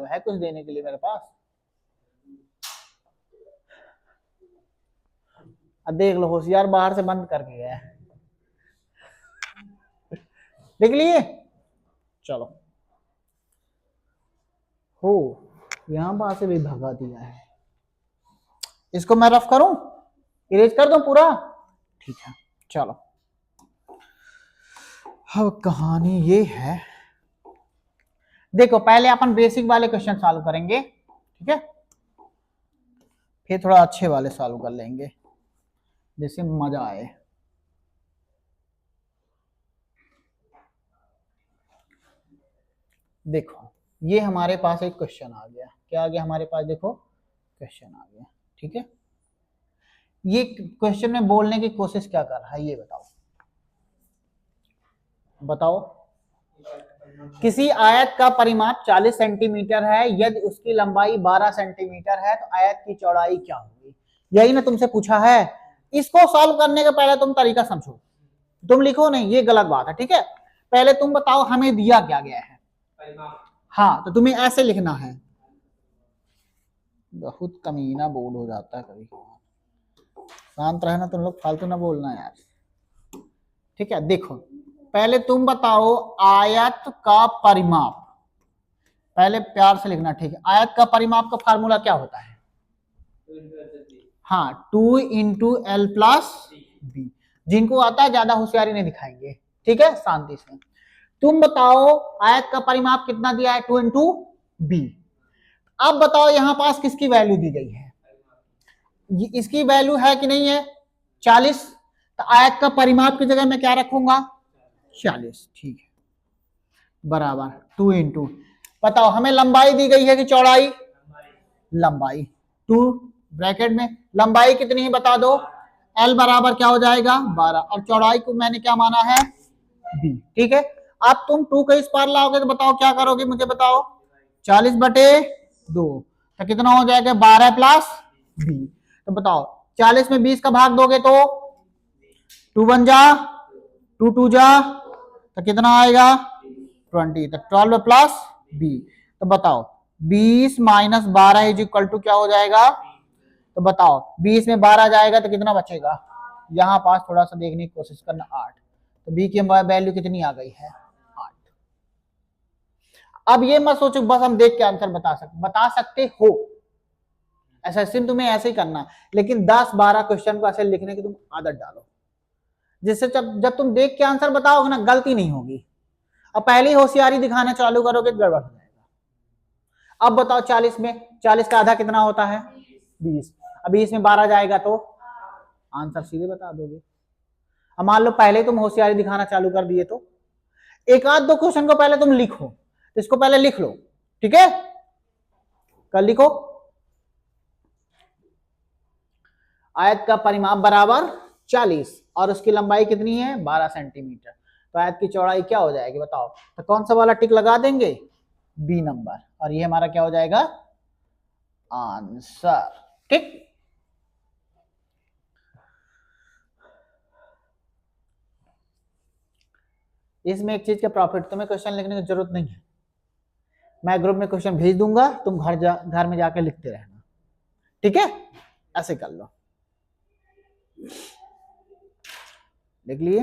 अब है कुछ देने के लिए मेरे पास? अब देख लो, होशियार बाहर से बंद करके गया है। देख लिए? चलो, हो यहां पास से भी भगा दिया है। इसको मैं रफ करूं, इरेज कर दूं पूरा? ठीक है, चलो अब कहानी ये है, देखो पहले अपन बेसिक वाले क्वेश्चन सॉल्व करेंगे, ठीक है, फिर थोड़ा अच्छे वाले सॉल्व कर लेंगे जिससे मजा आए। देखो ये हमारे पास एक क्वेश्चन आ गया, क्या आ गया हमारे पास? देखो क्वेश्चन आ गया, ठीक है। ये क्वेश्चन में बोलने की कोशिश क्या कर रहा है ये बताओ, बताओ। किसी आयत का परिमाप 40 सेंटीमीटर है, यदि उसकी लंबाई 12 सेंटीमीटर है तो आयत की चौड़ाई क्या होगी? यही ना तुमसे पूछा है। इसको सॉल्व करने के पहले तुम तरीका समझो, तुम लिखो नहीं, ये गलत बात है, ठीक है। पहले तुम बताओ हमें दिया क्या गया है। हाँ, तो तुम्हें ऐसे लिखना है। बहुत कमीना बोल हो जाता है कभी, शांत रहना तुम लोग, फालतू ना बोलना यार, ठीक है। देखो पहले तुम बताओ आयत का परिमाप, पहले प्यार से लिखना, ठीक है। आयत का परिमाप का फार्मूला क्या होता है? हाँ, 2 इंटू एल प्लस बी। जिनको आता है ज्यादा होशियारी नहीं दिखाएंगे, ठीक है, शांति से। तुम बताओ आयत का परिमाप कितना दिया है? 2 इंटू बी। अब बताओ यहां पास किसकी वैल्यू दी गई है? इसकी वैल्यू है कि नहीं है? 40। तो आयत का परिमाप की जगह मैं क्या रखूंगा? 40, ठीक है, बराबर 2 इंटू, बताओ हमें लंबाई दी गई है कि चौड़ाई? लंबाई 2 ब्रैकेट में, लंबाई कितनी है बता दो? L बराबर क्या हो जाएगा? 12, और चौड़ाई को मैंने क्या माना है? B, ठीक है। अब तुम 2 का इस पार लाओगे तो बताओ क्या करोगे, मुझे बताओ। 40/2 तो कितना हो जाएगा? 12 प्लस B। तो बताओ 40 में 20 का भाग दोगे तो 2 1 जा, 2 2 जा, तो कितना आएगा? 20। तो 12 प्लस B। तो बताओ 20 माइनस 12 इज इक्वल टू क्या हो जाएगा? तो बताओ 20 में 12 जाएगा तो कितना बचेगा? यहां पास थोड़ा सा देखने की कोशिश करना, 8। तो बी की वैल्यू कितनी आ गई है? 8। अब ये मत सोचो बस हम देख के आंसर बता सकते हो, ऐसा सिर्फ तुम्हें ऐसे ही करना, लेकिन 10-12 क्वेश्चन को ऐसे लिखने की तुम आदत डालो, जिससे जब तुम देख के आंसर बताओगे ना गलती नहीं होगी। अब पहले ही होशियारी दिखाना चालू करोगे तो गड़बड़ हो जाएगा। अब बताओ 40 का आधा कितना होता है? 20। अब 20 में 12 जाएगा तो आंसर सीधे बता दोगे। अब मान लो पहले तुम होशियारी दिखाना चालू कर दिए तो एक आध दो क्वेश्चन को पहले तुम लिखो, तो इसको पहले लिख लो, ठीक है। कल लिखो आयत का परिमाप बराबर 40 और उसकी लंबाई कितनी है? 12 सेंटीमीटर। तो आयत की चौड़ाई क्या हो जाएगी बताओ? तो कौन सा वाला टिक लगा देंगे? बी नंबर, और ये हमारा क्या हो जाएगा? आंसर, ठीक। इसमें एक चीज का प्रॉफिट, तुम्हें क्वेश्चन लिखने की जरूरत नहीं है, मैं ग्रुप में क्वेश्चन भेज दूंगा, तुम घर में जाके लिखते रहना, ठीक है। ऐसे कर लो, लिख लिए?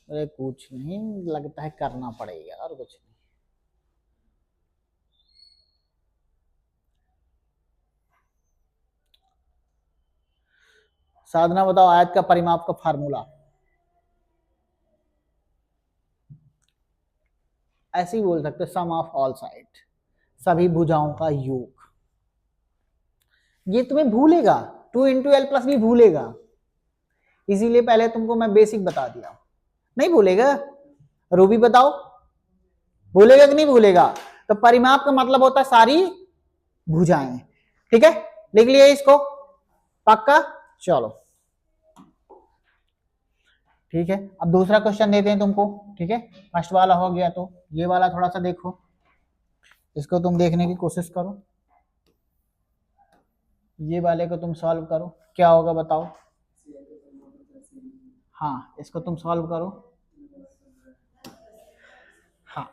अरे कुछ नहीं, लगता है करना पड़ेगा और कुछ नहीं। साधना बताओ आयत का परिमाप का फार्मूला। ऐसे ही बोल सकते, सम ऑफ ऑल साइड, सभी भुजाओं का योग। ये तुम्हें भूलेगा, 2 इंटू एल प्लस भी भूलेगा, इसीलिए पहले तुमको मैं बेसिक बता दिया। नहीं भूलेगा? रूबी बताओ भूलेगा कि नहीं भूलेगा? तो परिमाप का मतलब होता है सारी भुजाएं, ठीक है। लिख लिए इसको, पक्का? चलो ठीक है, अब दूसरा क्वेश्चन देते हैं तुमको, ठीक है। फर्स्ट वाला हो गया तो ये वाला थोड़ा सा देखो, इसको तुम देखने की कोशिश करो, ये वाले को तुम सॉल्व करो, क्या होगा बताओ? हाँ, इसको तुम सॉल्व करो। हाँ,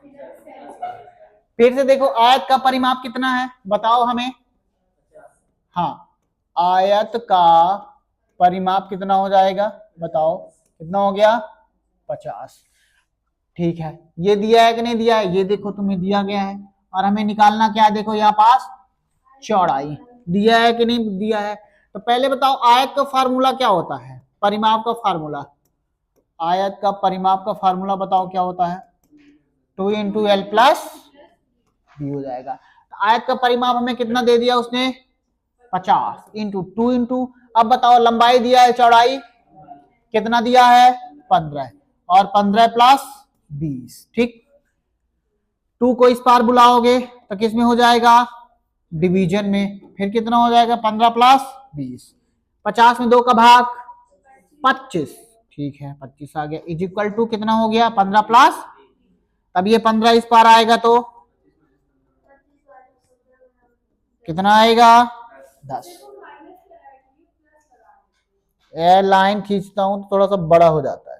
फिर से देखो आयत का परिमाप कितना है बताओ हमें। हाँ, आयत का परिमाप कितना हो जाएगा बताओ, कितना हो गया 50। ठीक है, ये दिया है कि नहीं दिया है, ये देखो तुम्हें दिया गया है और हमें निकालना क्या है, देखो यहाँ पास चौड़ाई दिया है कि नहीं दिया है। तो पहले बताओ आयत का फार्मूला क्या होता है, परिमाप का फार्मूला, आयत का परिमाप का फार्मूला बताओ क्या होता है, 2 × l + b हो जाएगा। तो आयत का परिमाप हमें कितना दे दिया उसने 50 इंटू 2 अब बताओ लंबाई दिया है, चौड़ाई कितना दिया है 15 और 15 + 20। ठीक, 2 को इस पार बुलाओगे तो किस में हो जाएगा डिवीजन में, फिर कितना हो जाएगा 15 + 20, 50 में 2 का भाग 25। ठीक है 25 आ गया, इज इक्वल टू कितना हो गया 15 +, तब ये 15 इस पार आएगा तो कितना आएगा 10। ए लाइन खींचता हूं तो थोड़ा सा बड़ा हो जाता है,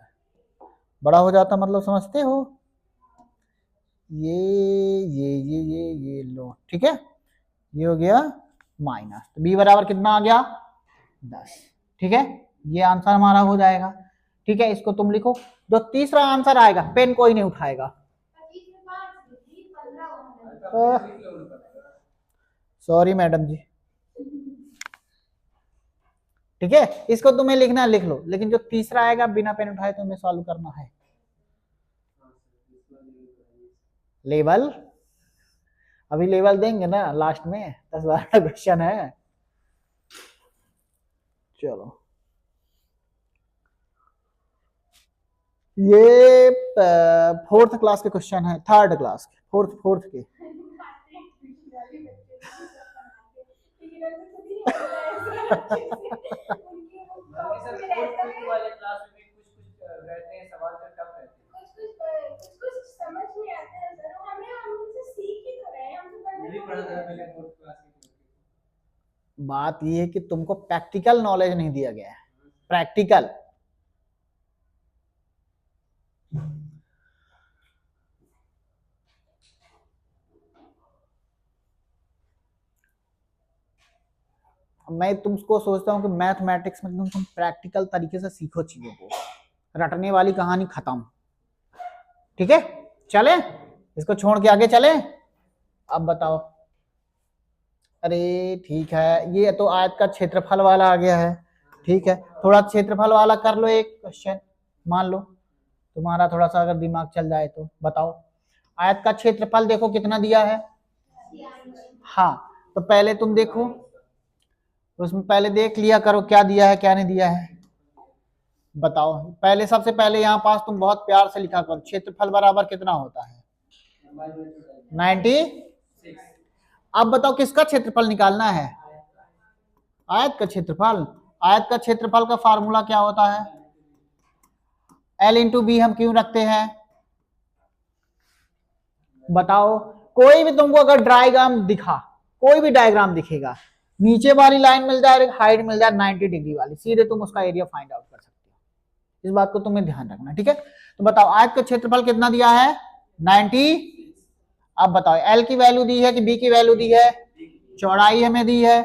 बड़ा हो जाता मतलब समझते हो, ये लो ठीक है, ये हो गया माइनस, तो बी बराबर कितना आ गया 10। ठीक है, ये आंसर हमारा हो जाएगा। ठीक है, इसको तुम लिखो, जो तीसरा आंसर आएगा पेन कोई नहीं उठाएगा। सॉरी मैडम जी। ठीक है, इसको तुम्हें लिखना लिख लो, लेकिन जो तीसरा आएगा बिना पेन उठाए तुम्हें सॉल्व करना है। लेवल अभी लेवल देंगे ना लास्ट में, 10-12 क्वेश्चन है। चलो, ये 4th क्लास के क्वेश्चन है, 3rd क्लास के, फोर्थ के। बात ये है कि तुमको प्रैक्टिकल नॉलेज नहीं दिया गया है, प्रैक्टिकल। मैं तुमको सोचता हूँ कि मैथमेटिक्स में तुम प्रैक्टिकल तरीके से सीखो चीजों को, रटने वाली कहानी खत्म। ठीक है, चले इसको छोड़ के आगे चले। अब बताओ, अरे ठीक है, ये तो आयत का क्षेत्रफल वाला आ गया है। ठीक है, थोड़ा क्षेत्रफल वाला कर लो एक क्वेश्चन, मान लो तुम्हारा थोड़ा सा अगर दिमाग चल जाए तो बताओ। आयत का क्षेत्रफल देखो कितना दिया है। हाँ, तो पहले तुम देखो, उसमें पहले देख लिया करो क्या दिया है क्या नहीं दिया है, बताओ। पहले सबसे पहले यहाँ पास तुम बहुत प्यार से लिखा करो, क्षेत्रफल बराबर कितना होता है 96। अब बताओ किसका क्षेत्रफल निकालना है, आयत का क्षेत्रफल। आयत का क्षेत्रफल का फार्मूला क्या होता है, l × b हम क्यों रखते हैं बताओ। कोई भी तुमको अगर डायग्राम दिखा, कोई भी डायग्राम दिखेगा, नीचे वाली लाइन मिल जाए, हाइट मिल जाए 90 डिग्री वाली, सीधे तुम उसका एरिया फाइंड आउट कर सकते हो। इस बात को तुम्हें ध्यान रखना। ठीक है, तो बताओ आयत का क्षेत्रफल कितना दिया है 90। अब बताओ एल की वैल्यू दी है कि बी की वैल्यू दी है, चौड़ाई हमें दी है,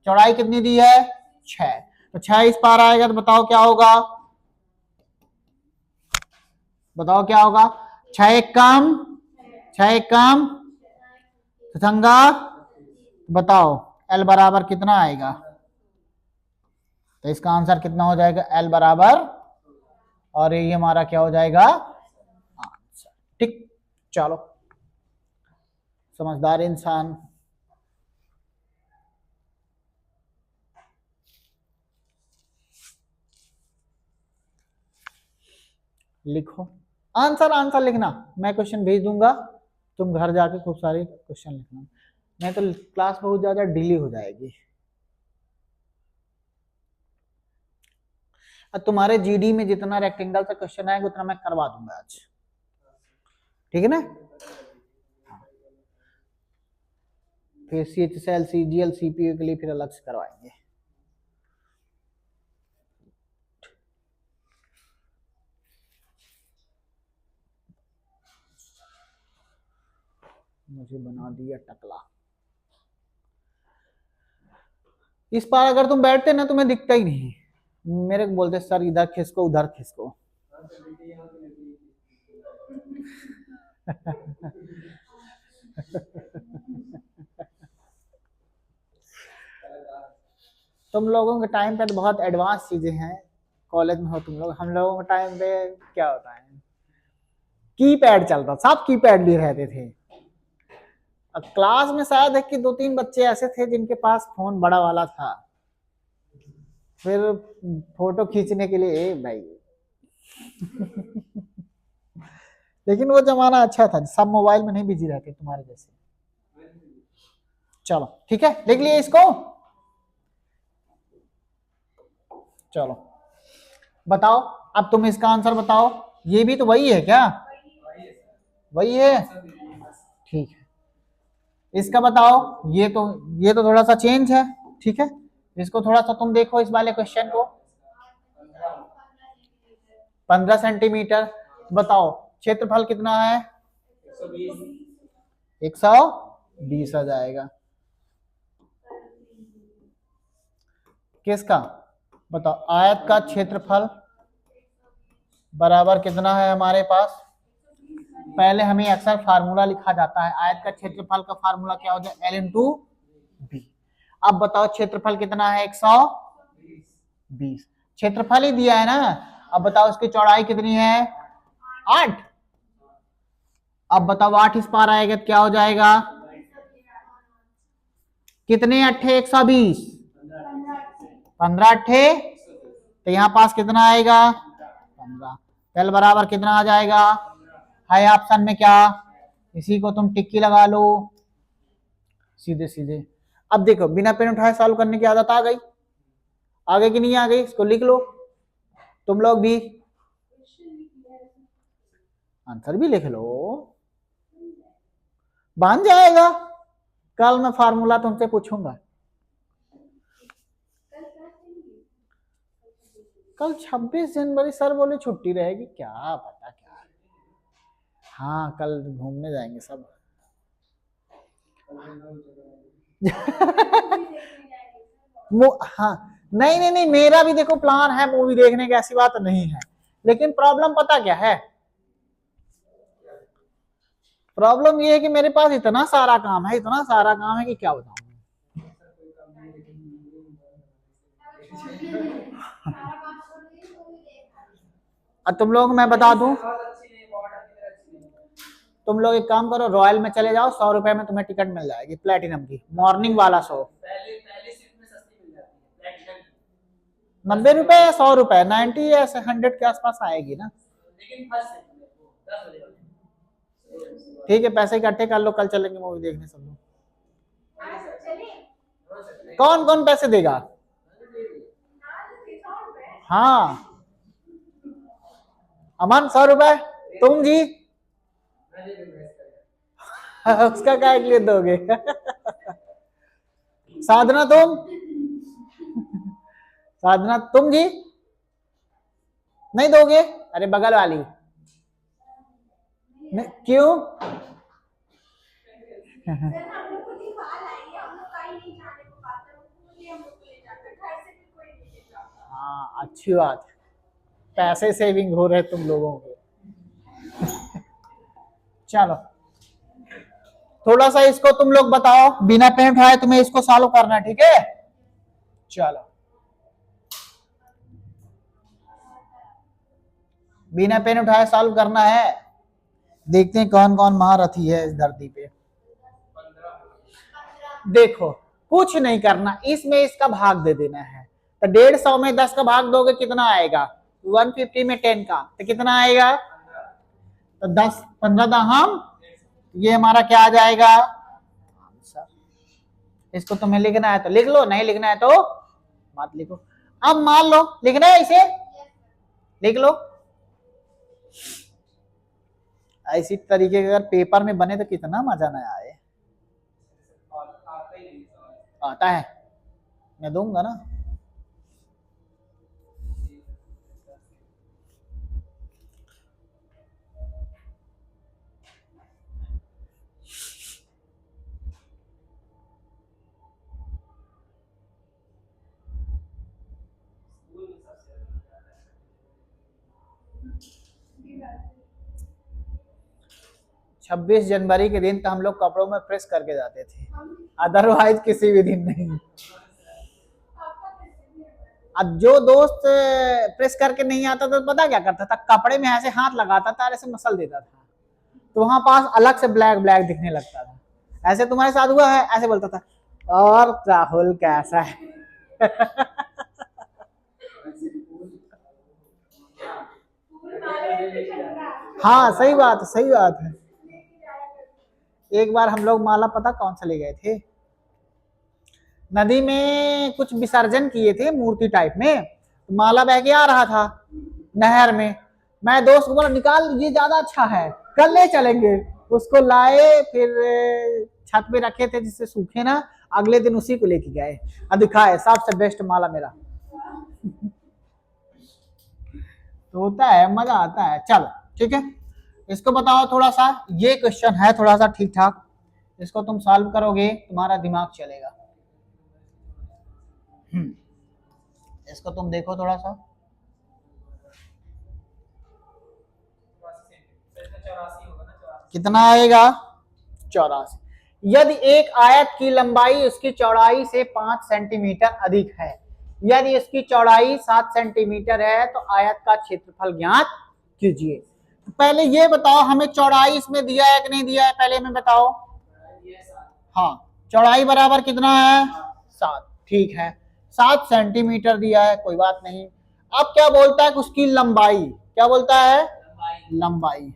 चौड़ाई कितनी दी है 6, तो 6 इस पार आएगा तो बताओ क्या होगा, बताओ क्या होगा, 6 एक कम, 6 एक कम तथंगा, बताओ एल बराबर कितना आएगा, तो इसका आंसर कितना हो जाएगा एल बराबर, और ये हमारा क्या हो जाएगा आंसर। ठीक, चलो समझदार इंसान। लिखो आंसर, आंसर लिखना, मैं क्वेश्चन भेज दूंगा, तुम घर जाके खूब सारे क्वेश्चन लिखना, नहीं तो क्लास बहुत ज्यादा डिले हो जाएगी। तुम्हारे जीडी में जितना रेक्टेंगल से क्वेश्चन आएगा उतना मैं करवा दूंगा आज, ठीक है ना। फिर CHSL CGL CPU के लिए फिर अलग से करवाएंगे। मुझे बना दिया टकला। इस पार अगर तुम बैठते ना तुम्हें दिखता ही नहीं, मेरे को बोलते सर इधर खिसको उधर खिसको। तुम लोगों के टाइम पे तो बहुत एडवांस चीजें हैं, कॉलेज में हो तुम लोग, हम लोगों के टाइम पे क्या होता है, कीपैड चलता, सब कीपैड लिए रहते थे। अब क्लास में शायद है कि 2-3 बच्चे ऐसे थे जिनके पास फोन बड़ा वाला था, फिर फोटो खींचने के लिए भाई। लेकिन वो जमाना अच्छा था, सब मोबाइल में नहीं बिजी रहते तुम्हारे जैसे। चलो ठीक है, लिख लिए इसको। चलो बताओ, अब तुम इसका आंसर बताओ। ये भी तो वही है क्या? वही है, ठीक है। इसका बताओ, ये तो थोड़ा सा चेंज है, ठीक है। इसको थोड़ा सा तुम देखो, इस वाले क्वेश्चन को। 15 सेंटीमीटर, बताओ क्षेत्रफल कितना है? 120 आ जाएगा। किसका बताओ, आयत का क्षेत्रफल बराबर कितना है हमारे पास? पहले हमें अक्सर फार्मूला लिखा जाता है, आयत का क्षेत्रफल का फार्मूला क्या हो जाए? L into B. अब बताओ क्षेत्रफल कितना है? 120। क्षेत्रफल ही दिया है ना, अब बताओ इसकी चौड़ाई कितनी है? 8। अब बताओ 8 इस पार आएगा तो क्या हो जाएगा? कितने अट्ठे? 120। 15 अट्ठे, तो यहाँ पास कितना आएगा? 15। एल बराबर कितना आ जाएगा? है ऑप्शन में क्या? इसी को तुम टिक्की लगा लो सीधे सीधे। अब देखो, बिना पेन उठाए सॉल्व करने की आदत आ गई? आ गई कि नहीं आ गई? इसको लिख लो तुम लोग भी, आंसर भी लिख लो, बन जाएगा। कल मैं फार्मूला तुमसे पूछूंगा। कल 26 जनवरी, सर बोले छुट्टी रहेगी, क्या पता क्या। हाँ कल घूमने जाएंगे सब। हाँ, नहीं नहीं नहीं, मेरा भी देखो प्लान है मूवी देखने की, ऐसी बात नहीं है, लेकिन प्रॉब्लम पता क्या है? प्रॉब्लम ये है कि मेरे पास इतना सारा काम है, इतना सारा काम है कि क्या बताऊं। अब तुम लोग, मैं बता दूं, तुम लोग एक काम करो, रॉयल में चले जाओ, 100 रुपए में तुम्हें टिकट मिल जाएगी प्लेटिनम की, मॉर्निंग वाला शो। 90 रुपए या 100 रुपए, 90 या 100 के आसपास आएगी ना। ठीक है, पैसे इकट्ठे कर लो, कल चलेंगे मूवी देखने सब लोग। कौन कौन पैसे देगा? हाँ, अमन 100 रुपए, तुम जी? उसका क्या के लिए दोगे? साधना तुम? साधना तुम जी नहीं दोगे? अरे बगल वाली क्यों? हाँ अच्छी बात, पैसे सेविंग हो रहे तुम लोगों के। चलो थोड़ा सा इसको तुम लोग बताओ, बिना पेन उठाए तुम्हें इसको सॉल्व करना है, ठीक है? चलो बिना पेन उठाए सॉल्व करना है, देखते हैं कौन कौन महारथी है इस धरती पे। देखो कुछ नहीं करना, इसमें इसका भाग दे देना है, तो 150 में 10 का भाग दोगे कितना आएगा? 150 में 10 का तो कितना आएगा? तो 10 15 दहम, ये हमारा क्या आ जाएगा? आंसर। इसको तुम्हें लिखना है तो लिख लो, नहीं लिखना है तो मत लिखो। अब मान लो लिखना है इसे, लिख लो। इसी तरीके के अगर पेपर में बने तो कितना मजा ना आए। आता है, मैं दूंगा ना। 26 जनवरी के दिन तो हम लोग कपड़ों में प्रेस करके जाते थे, अदरवाइज किसी भी दिन नहीं। अब जो दोस्त प्रेस करके नहीं आता तो पता क्या करता था, कपड़े में ऐसे हाथ लगाता था, ऐसे मसल देता था, तो वहां पास अलग से ब्लैक ब्लैक दिखने लगता था। ऐसे तुम्हारे साथ हुआ है? ऐसे बोलता था, और राहुल कैसा है? हाँ सही बात है, सही बात है। एक बार हम लोग माला पता कौन सा ले गए थे, नदी में कुछ विसर्जन किए थे मूर्ति टाइप में, माला बह के आ रहा था नहर में। मैं दोस्त को बोला निकाल लीजिए, ज्यादा अच्छा है, कल ले चलेंगे। उसको लाए, फिर छत पे रखे थे जिससे सूखे ना, अगले दिन उसी को लेके गए और दिखाए, सबसे बेस्ट माला मेरा। तो होता है, मजा आता है। चलो ठीक है, इसको बताओ थोड़ा सा, ये क्वेश्चन है थोड़ा सा ठीक ठाक, इसको तुम सॉल्व करोगे तुम्हारा दिमाग चलेगा। इसको तुम देखो थोड़ा सा, कितना आएगा? 84। यदि एक आयत की लंबाई उसकी चौड़ाई से 5 सेंटीमीटर अधिक है, यदि इसकी चौड़ाई 7 सेंटीमीटर है तो आयत का क्षेत्रफल ज्ञात कीजिए। तो पहले ये बताओ हमें चौड़ाई इसमें दिया है कि नहीं दिया है, पहले हमें बताओ। हाँ, चौड़ाई बराबर कितना है? 7। ठीक है, 7 सेंटीमीटर दिया है, कोई बात नहीं। अब क्या बोलता है? उसकी लंबाई, क्या बोलता है? लंबाई।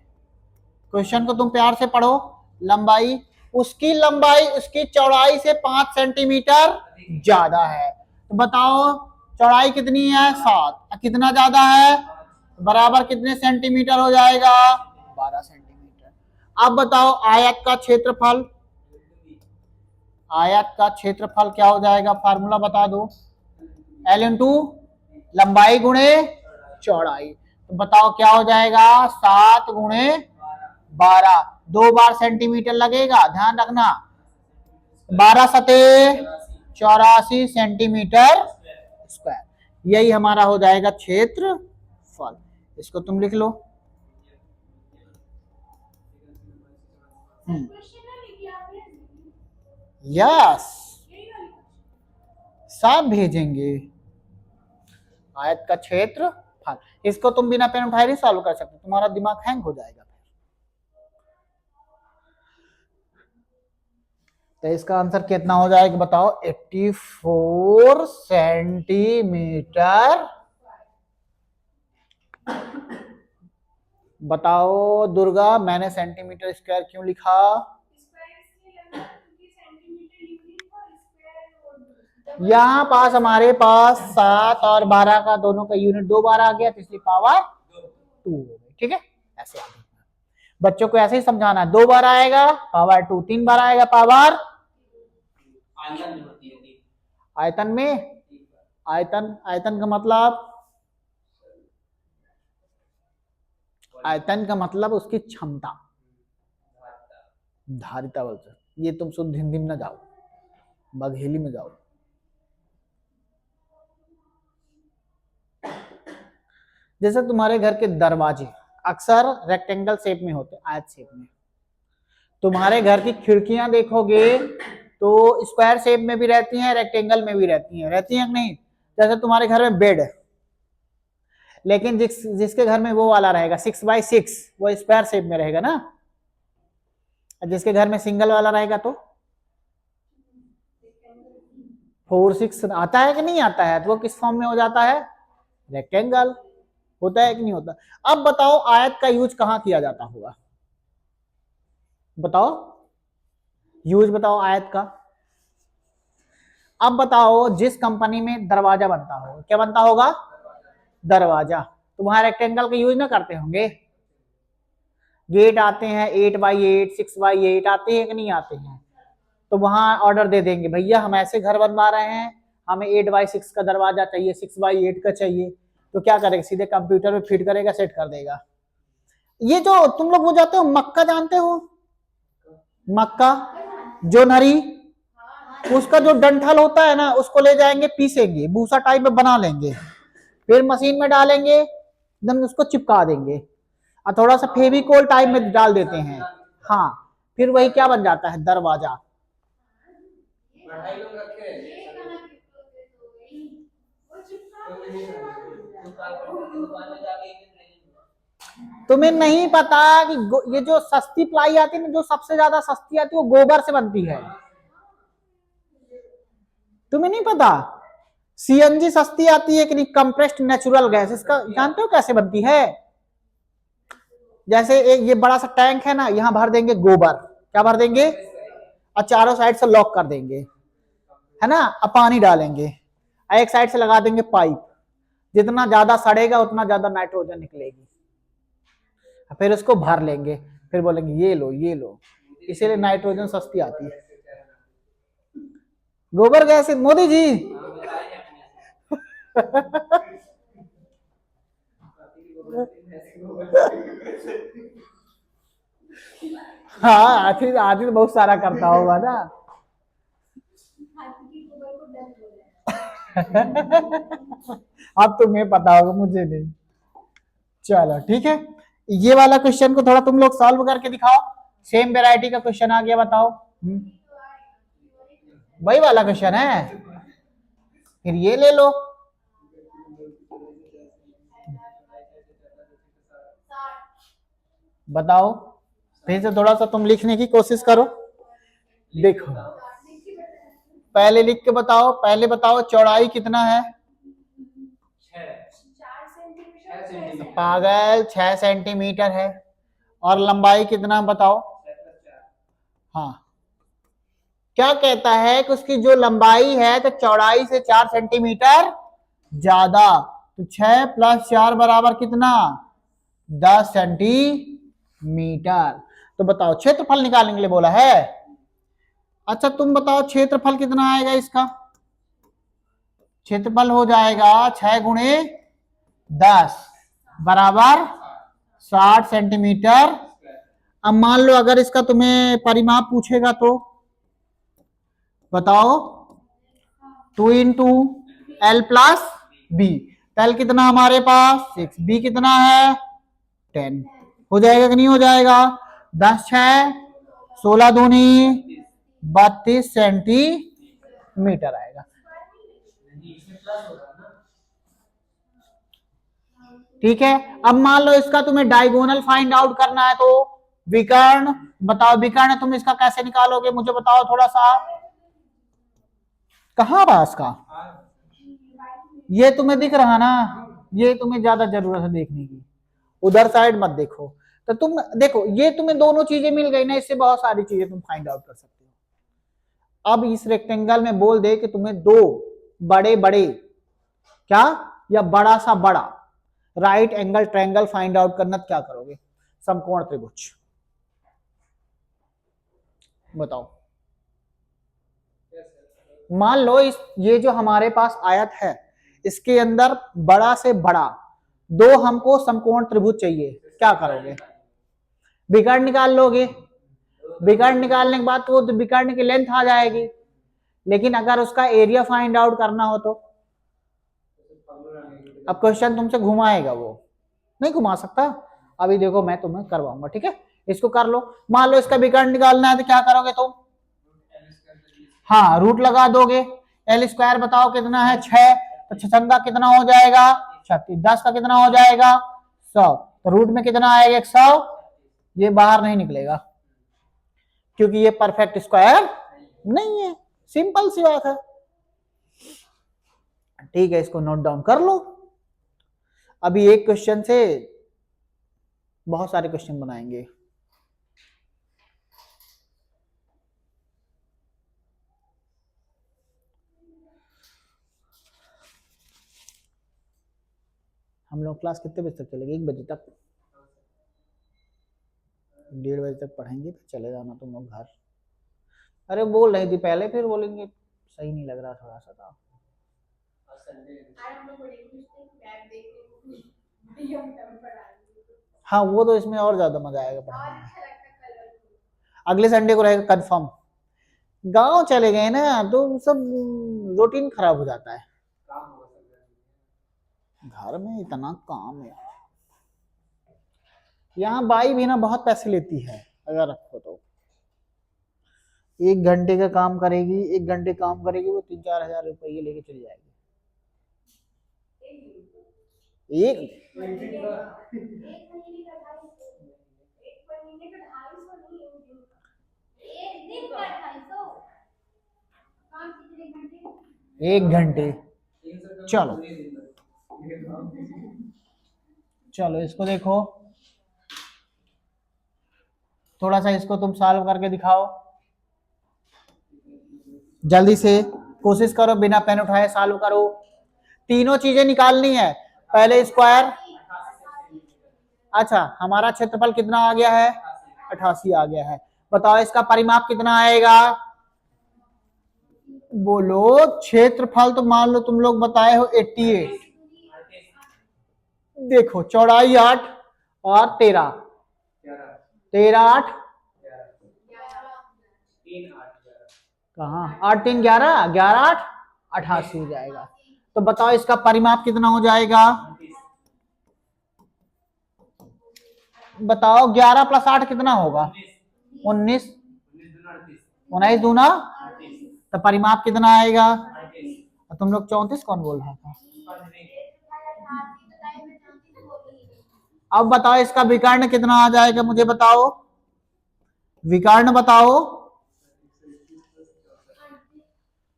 क्वेश्चन को तुम प्यार से पढ़ो। लंबाई, उसकी लंबाई उसकी चौड़ाई से 5 सेंटीमीटर ज्यादा है, तो बताओ चौड़ाई कितनी है? 7। कितना ज्यादा है? बराबर कितने सेंटीमीटर हो जाएगा? 12 सेंटीमीटर। अब बताओ आयत का क्षेत्रफल, आयत का क्षेत्रफल क्या हो जाएगा? फार्मूला बता दो, L इंटू लंबाई गुणे चौड़ाई। तो बताओ क्या हो जाएगा? 7 गुणे 12, 2 बार सेंटीमीटर लगेगा, ध्यान रखना। 12 सते 84 सेंटीमीटर स्क्वायर, यही हमारा हो जाएगा क्षेत्रफल। इसको तुम लिख लो। यस, सब भेजेंगे। आयत का क्षेत्रफल, इसको तुम बिना पेन उठाए नहीं सॉल्व कर सकते, तुम्हारा दिमाग हैंग हो जाएगा। तो इसका आंसर कितना हो जाएगा बताओ? 84 सेंटीमीटर। बताओ दुर्गा, मैंने सेंटीमीटर स्क्वायर क्यों लिखा? यहाँ पास हमारे पास 7 और 12 का दोनों का यूनिट 2 बार आ गया, तो इसलिए पावर 2 हो गई। ठीक है, ऐसे आ गई। बच्चों को ऐसे ही समझाना है, 2 बार आएगा पावर 2, 3 बार आएगा पावर। आयतन में, आयतन, आयतन का मतलब, आयतन का मतलब उसकी क्षमता, धारिता बोलते। ये तुम शुद्ध हिंदी में ना जाओ, बघेली में जाओ। जैसे तुम्हारे घर के दरवाजे अक्सर रेक्टेंगल शेप में होते, आयत शेप में। तुम्हारे घर की खिड़कियां देखोगे तो स्क्वायर शेप में भी रहती हैं, रेक्टेंगल में भी रहती हैं, रहती हैं कि नहीं? जैसे तुम्हारे घर में बेड, लेकिन जिसके घर में वो वाला रहेगा 6x6, वो स्क्वायर शेप में रहेगा ना। जिसके घर में सिंगल वाला रहेगा तो 4-6 आता है कि नहीं आता है? तो वो किस फॉर्म में हो जाता है? रेक्टेंगल। होता है कि नहीं होता? अब बताओ आयत का यूज कहां किया जाता होगा? बताओ यूज, बताओ आयत का। अब बताओ जिस कंपनी में दरवाजा बनता हो, क्या बनता होगा? दरवाजा। तो वहां रेक्टेंगल का यूज ना करते होंगे? गेट आते हैं 8x8, 6x8 आते हैं कि नहीं आते हैं? तो वहां ऑर्डर दे देंगे, भैया हम ऐसे घर बनवा रहे हैं, हमें 8x6 का दरवाजा चाहिए, 6x8 का चाहिए। तो क्या करेगा? सीधे कंप्यूटर में फिट करेगा, सेट कर देगा। ये जो तुम लोग वो जाते हो मक्का, जानते हो मक्का, जो नरी, उसका जो डंठल होता है ना, उसको ले जाएंगे, पीसेंगे, भूसा टाइप में बना लेंगे, फिर मशीन में डालेंगे, एकदम उसको चिपका देंगे और थोड़ा सा फेविकोल टाइप में डाल देते हैं। हाँ, फिर वही क्या बन जाता है, दरवाजा। तुम्हें नहीं पता कि ये जो सस्ती प्लाई आती है ना, जो सबसे ज्यादा सस्ती आती है वो गोबर से बनती है। तुम्हें नहीं पता, सीएनजी सस्ती आती है कि नहीं, कंप्रेस्ड नेचुरल गैस, इसका जानते हो कैसे बनती है? जैसे एक ये बड़ा सा टैंक है ना, यहां भर देंगे गोबर, क्या भर देंगे, और चारों साइड से लॉक कर देंगे, है ना, अब पानी डालेंगे, एक साइड से लगा देंगे पाइप, जितना ज्यादा सड़ेगा उतना ज्यादा नाइट्रोजन निकलेगी, फिर उसको भर लेंगे, फिर बोलेंगे ये लो ये लो, इसीलिए नाइट्रोजन सस्ती आती है। गोबर गैस, मोदी जी। हाँ, आखिर आदमी बहुत सारा करता होगा ना। अब तुम्हें पता होगा, मुझे नहीं। चलो ठीक है, ये वाला क्वेश्चन को थोड़ा तुम लोग सॉल्व करके दिखाओ, सेम वेराइटी का क्वेश्चन आ गया, बताओ। वही वाला क्वेश्चन है, फिर ये ले लो। बताओ, फिर से थोड़ा सा तुम लिखने की कोशिश करो। देखो, पहले लिख के बताओ, पहले बताओ चौड़ाई कितना है। पागल, 6 सेंटीमीटर है। और लंबाई कितना बताओ। हाँ, क्या कहता है कि उसकी जो लंबाई है तो चौड़ाई से 4 सेंटीमीटर ज्यादा, तो 6 + 4 बराबर कितना, 10 सेंटीमीटर। तो बताओ, क्षेत्रफल निकालने के लिए बोला है। अच्छा तुम बताओ, क्षेत्रफल कितना आएगा इसका। क्षेत्रफल हो जाएगा 6 × 10 बराबर 60 सेंटीमीटर। अब मान लो अगर इसका तुम्हें परिमाप पूछेगा तो बताओ, 2 × L + B। L कितना हमारे पास 6, B कितना है 10, हो जाएगा कि नहीं हो जाएगा। 10 6 16 दूनी 32 सेंटीमीटर आएगा। ठीक है, अब मान लो इसका तुम्हें डायगोनल फाइंड आउट करना है, तो विकर्ण बताओ, विकर्ण तुम इसका कैसे निकालोगे, मुझे बताओ थोड़ा सा। कहां पास का, ये तुम्हें दिख रहा ना, ये तुम्हें ज्यादा जरूरत है देखने की, उधर साइड मत देखो। तो तुम देखो, ये तुम्हें दोनों चीजें मिल गई ना, इससे बहुत सारी चीजें तुम फाइंड आउट कर सकते हो। अब इस रेक्टेंगल में बोल दे कि तुम्हें दो बड़े बड़े क्या, या बड़ा सा बड़ा right angle triangle find out करना, क्या करोगे, समकोण त्रिभुज, बताओ। मान लो ये जो हमारे पास आयत है, इसके अंदर बड़ा से बड़ा दो हमको समकोण त्रिभुज चाहिए, क्या करोगे, विकर्ण निकाल लोगे। विकर्ण निकालने के बाद तो वो विकर्ण की लेंथ आ जाएगी, लेकिन अगर उसका एरिया फाइंड आउट करना हो तो अब क्वेश्चन तुमसे घुमाएगा, वो नहीं घुमा सकता। अभी देखो मैं तुम्हें करवाऊंगा, ठीक है, इसको कर लो। मान लो इसका विकर्ण निकालना है तो क्या करोगे तुम, हाँ रूट लगा दोगे। L² बताओ कितना है 6, तो 6 कितना हो जाएगा 36, 10 का कितना हो जाएगा 100, तो रूट में कितना आएगा 100, ये बाहर नहीं निकलेगा क्योंकि ये परफेक्ट स्क्वायर नहीं है, सिंपल सी बात है। ठीक है, इसको नोट डाउन कर लो। अभी एक क्वेश्चन से बहुत सारे क्वेश्चन बनाएंगे। हम लोग क्लास कितने बजे तक चलेगी, 1 बजे तक, 1:30 बजे तक पढ़ेंगे, फिर चले जाना तुम लोग घर। अरे बोल रही थी पहले, फिर बोलेंगे सही नहीं लग रहा थोड़ा सा था। हाँ वो तो इसमें और ज्यादा मजा आएगा पढ़ने में। अगले संडे को रहेगा कंफर्म। गांव चले गए ना तो सब रूटीन खराब हो जाता है, घर में इतना काम है। यहाँ बाई भी ना बहुत पैसे लेती है। अगर रखो तो 1 घंटे का काम करेगी, 1 घंटे काम करेगी, वो 3-4 हजार रुपये लेके चली जाएगी। एक एक घंटे चलो चलो इसको देखो, थोड़ा सा इसको तुम सॉल्व करके दिखाओ, जल्दी से कोशिश करो, बिना पेन उठाए सॉल्व करो। तीनों चीजें निकालनी है। पहले स्क्वायर, अच्छा हमारा क्षेत्रफल कितना आ गया है, 88 आ गया है। बताओ इसका परिमाप कितना आएगा, बोलो। क्षेत्रफल तो मान लो तुम लोग बताए हो 88, देखो चौड़ाई 8 और 13, 13 8 कहाँ, 8 3 11, 11 8 88 हो जाएगा। तो बताओ इसका परिमाप कितना हो जाएगा, बताओ 11 + 8 कितना होगा, 19, 19 दूना, तो परिमाप कितना आएगा, तुम लोग 34 कौन बोल रहा था। अब बताओ इसका विकर्ण कितना आ जाएगा, मुझे बताओ, विकर्ण बताओ।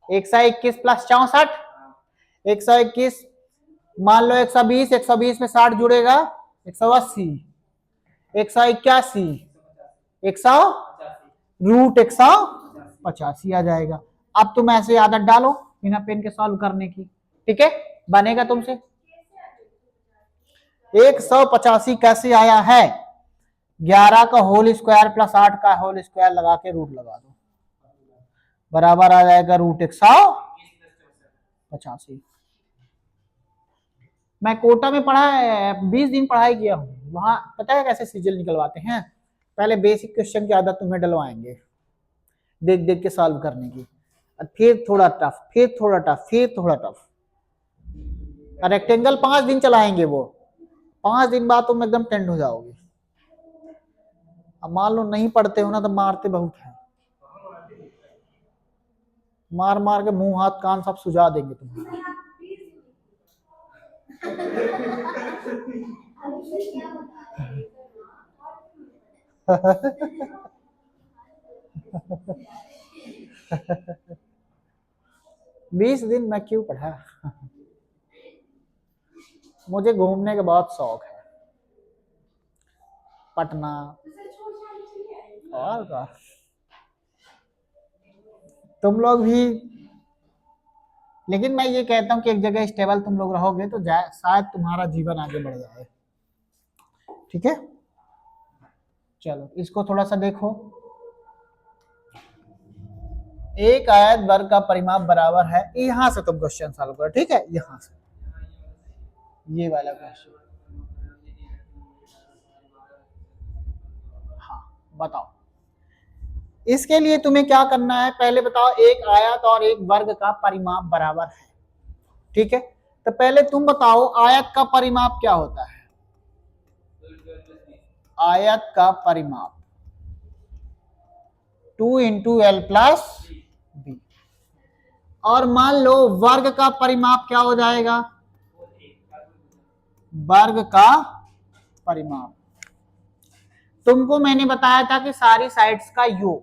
121 + 64, 121, मान लो 120, 120 में 60 जुड़ेगा, 180, 181, 100, √185 आ जाएगा। अब तुम ऐसे आदत डालो बिना पेन के सॉल्व करने की, ठीक है, बनेगा तुमसे। 185 कैसे आया है, 11 का होल स्क्वायर + 8 का होल स्क्वायर लगा के रूट लगा दो, बराबर आ जाएगा √185। मैं कोटा में पढ़ा है, 20 दिन पढ़ाई किया हूँ, वहां पता है कैसे सीजल निकलवाते हैं। पहले बेसिक क्वेश्चन की आदत तुम्हें डलवाएंगे, देख देख के सॉल्व करने की, फिर थोड़ा टफ, फिर थोड़ा टफ, फिर थोड़ा टफ। रेक्टेंगल 5 दिन चलाएंगे, वो 5 दिन बाद तुम एकदम टेंड हो जाओगे। अब मान लो नहीं पढ़ते हो ना, तो मारते बहुत है, मार मार के मुंह हाथ कान सब सुझा देंगे तुम्हें। बीस दिन मैं क्यों पढ़ा, मुझे घूमने का बहुत शौक है, पटना और का। तुम लोग भी, लेकिन मैं ये कहता हूँ कि एक जगह स्टेबल तुम लोग रहोगे तो शायद तुम्हारा जीवन आगे बढ़ जाए, ठीक है। चलो इसको थोड़ा सा देखो, एक आयत वर्ग का परिमाप बराबर है, यहां से तुम क्वेश्चन सॉल्व करो, ठीक है, यहां से ये वाला क्वेश्चन। हाँ बताओ, इसके लिए तुम्हें क्या करना है, पहले बताओ एक आयत और एक वर्ग का परिमाप बराबर है, ठीक है। तो पहले तुम बताओ आयत का परिमाप क्या होता है, आयत का परिमाप 2 × L + B, और मान लो वर्ग का परिमाप क्या हो जाएगा, वर्ग का परिमाप, तुमको मैंने बताया था कि सारी साइड्स का योग,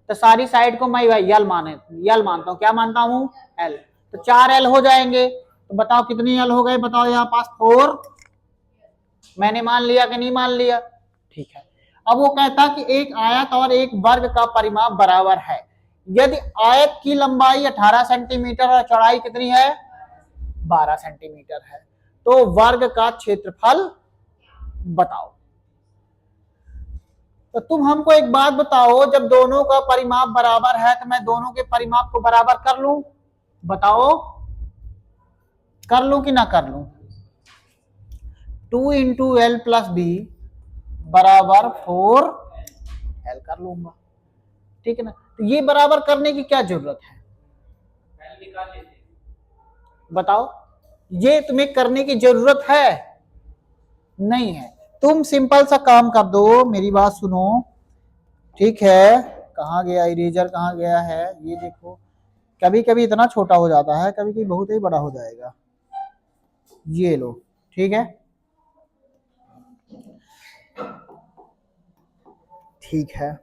तो सारी साइड को मैं यल मानता हूं, क्या मानता हूं, L, तो 4 L हो जाएंगे। तो बताओ कितनी L हो गए, बताओ यहाँ पास 4, मैंने मान लिया कि नहीं मान लिया, ठीक है। अब वो कहता कि एक आयत और एक वर्ग का परिमाप बराबर है, यदि आयत की लंबाई 18 सेंटीमीटर और चौड़ाई कितनी है, 12 सेंटीमीटर है, तो वर्ग का क्षेत्रफल बताओ। तो तुम हमको एक बात बताओ, जब दोनों का परिमाप बराबर है तो मैं दोनों के परिमाप को बराबर कर लूं, बताओ कर लूं कि ना कर लूं, 2 × L + B बराबर 4L कर लूंगा, ठीक है ना। तो ये बराबर करने की क्या जरूरत है, बताओ, ये तुम्हें करने की जरूरत है नहीं है। तुम सिंपल सा काम कर दो, मेरी बात सुनो, ठीक है। कहाँ गया इरेजर, कहाँ गया है, ये देखो। कभी कभी इतना छोटा हो जाता है, कभी कभी बहुत ही बड़ा हो जाएगा। ये लो, ठीक है, ठीक है।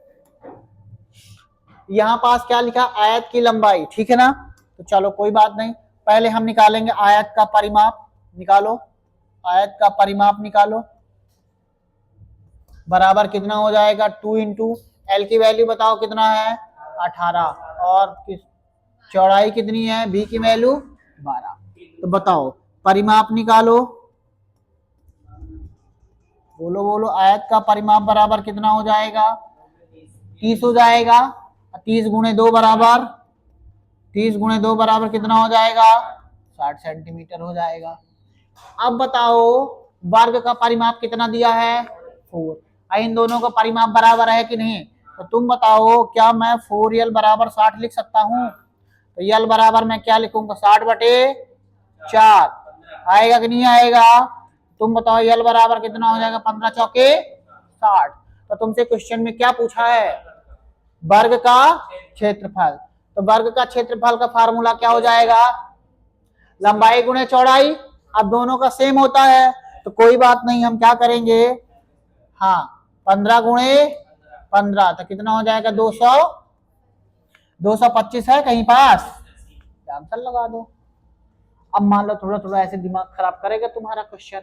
यहाँ पास क्या लिखा, आयत की लंबाई, ठीक है ना। तो चलो कोई बात नहीं, पहले हम निकालेंगे आयत का परिमाप। निकालो, आयत का परिमाप निकालो। बराबर कितना हो जाएगा, 2 इंटू एल की वैल्यू बताओ कितना है, 18, और चौड़ाई कितनी है, बी की वैल्यू 12। तो बताओ परिमाप निकालो, बोलो बोलो, आयत का परिमाप बराबर कितना हो जाएगा, 30 हो जाएगा। 30 गुणे 2 बराबर, 30 गुणे 2 बराबर कितना हो जाएगा, 60 सेंटीमीटर हो जाएगा। अब बताओ वर्ग का परिमाप कितना दिया है, 4। इन दोनों का परिमाप बराबर है कि नहीं, तो तुम बताओ क्या मैं 4l बराबर 60 लिख सकता हूँ। तो यल बराबर मैं क्या लिखूंगा, 60/4 आएगा कि नहीं आएगा। तुम बताओ यल बराबर कितना हो जाएगा, 15 चौके 60। तो तुमसे क्वेश्चन में क्या पूछा है, वर्ग का क्षेत्रफल। तो वर्ग का क्षेत्रफल का फार्मूला क्या हो जाएगा, लंबाई गुणे चौड़ाई। अब दोनों का सेम होता है तो कोई बात नहीं, हम क्या करेंगे, हाँ 15 गुणे 15 तो कितना हो जाएगा, 200, 225 है कहीं पास, आंसर लगा दो। अब मान लो थोड़ा थोड़ा ऐसे दिमाग खराब करेगा तुम्हारा क्वेश्चन।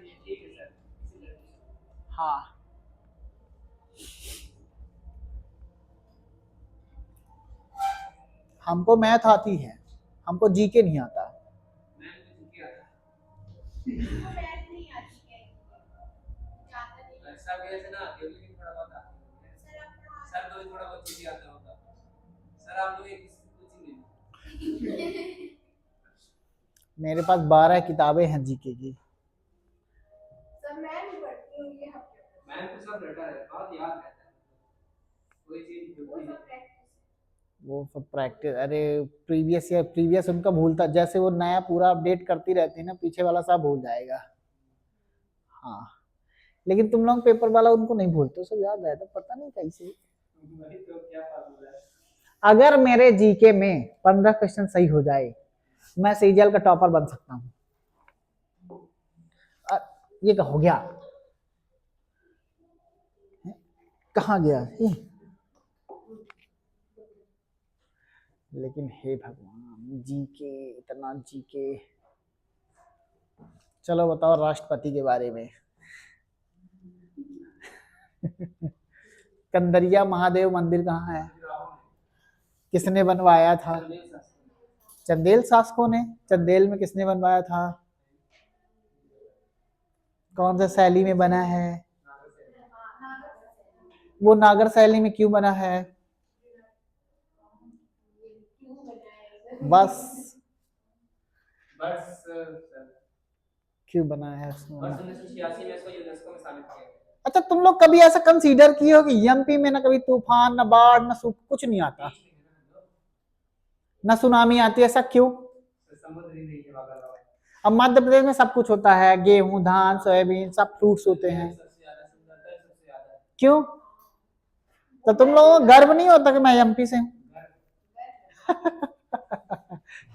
हाँ हमको मैथ आती है, हमको जीके नहीं आता। मेरे पास 12 किताबें हैं जीके की। वो सब प्रैक्टिस, अरे प्रीवियस ईयर प्रीवियस उनका भूलता, जैसे वो नया पूरा अपडेट करती रहती है ना, पीछे वाला सब भूल जाएगा। हाँ लेकिन तुम लोग पेपर वाला उनको नहीं भूलते, सब याद रहता, पता नहीं कैसे। अगर मेरे जीके में 15 क्वेश्चन सही हो जाए, मैं सीजीएल का टॉपर बन सकता हूँ। ये क्या हो गया, कहाँ गया ये? लेकिन हे भगवान, जीके, इतना जीके। चलो बताओ राष्ट्रपति के बारे में। कंदरिया महादेव मंदिर कहाँ है, किसने बनवाया था, चंदेल शासकों ने। चंदेल में किसने बनवाया था, कौन सा शैली में बना है, वो नागर शैली में क्यों बना है, बस क्यों बना है अच्छा तुम लोग कभी ऐसा कंसीडर किए हो कि एमपी में ना कभी तूफान, ना बाढ़, ना सूख, कुछ नहीं आता, ना सुनामी आती, ऐसा क्यों। अब मध्य प्रदेश में सब कुछ होता है, गेहूं, धान, सोयाबीन, सब फ्रूट्स होते हैं, क्यों। तो तुम लोगों को गर्व नहीं होता कि मैं एमपी से हूँ।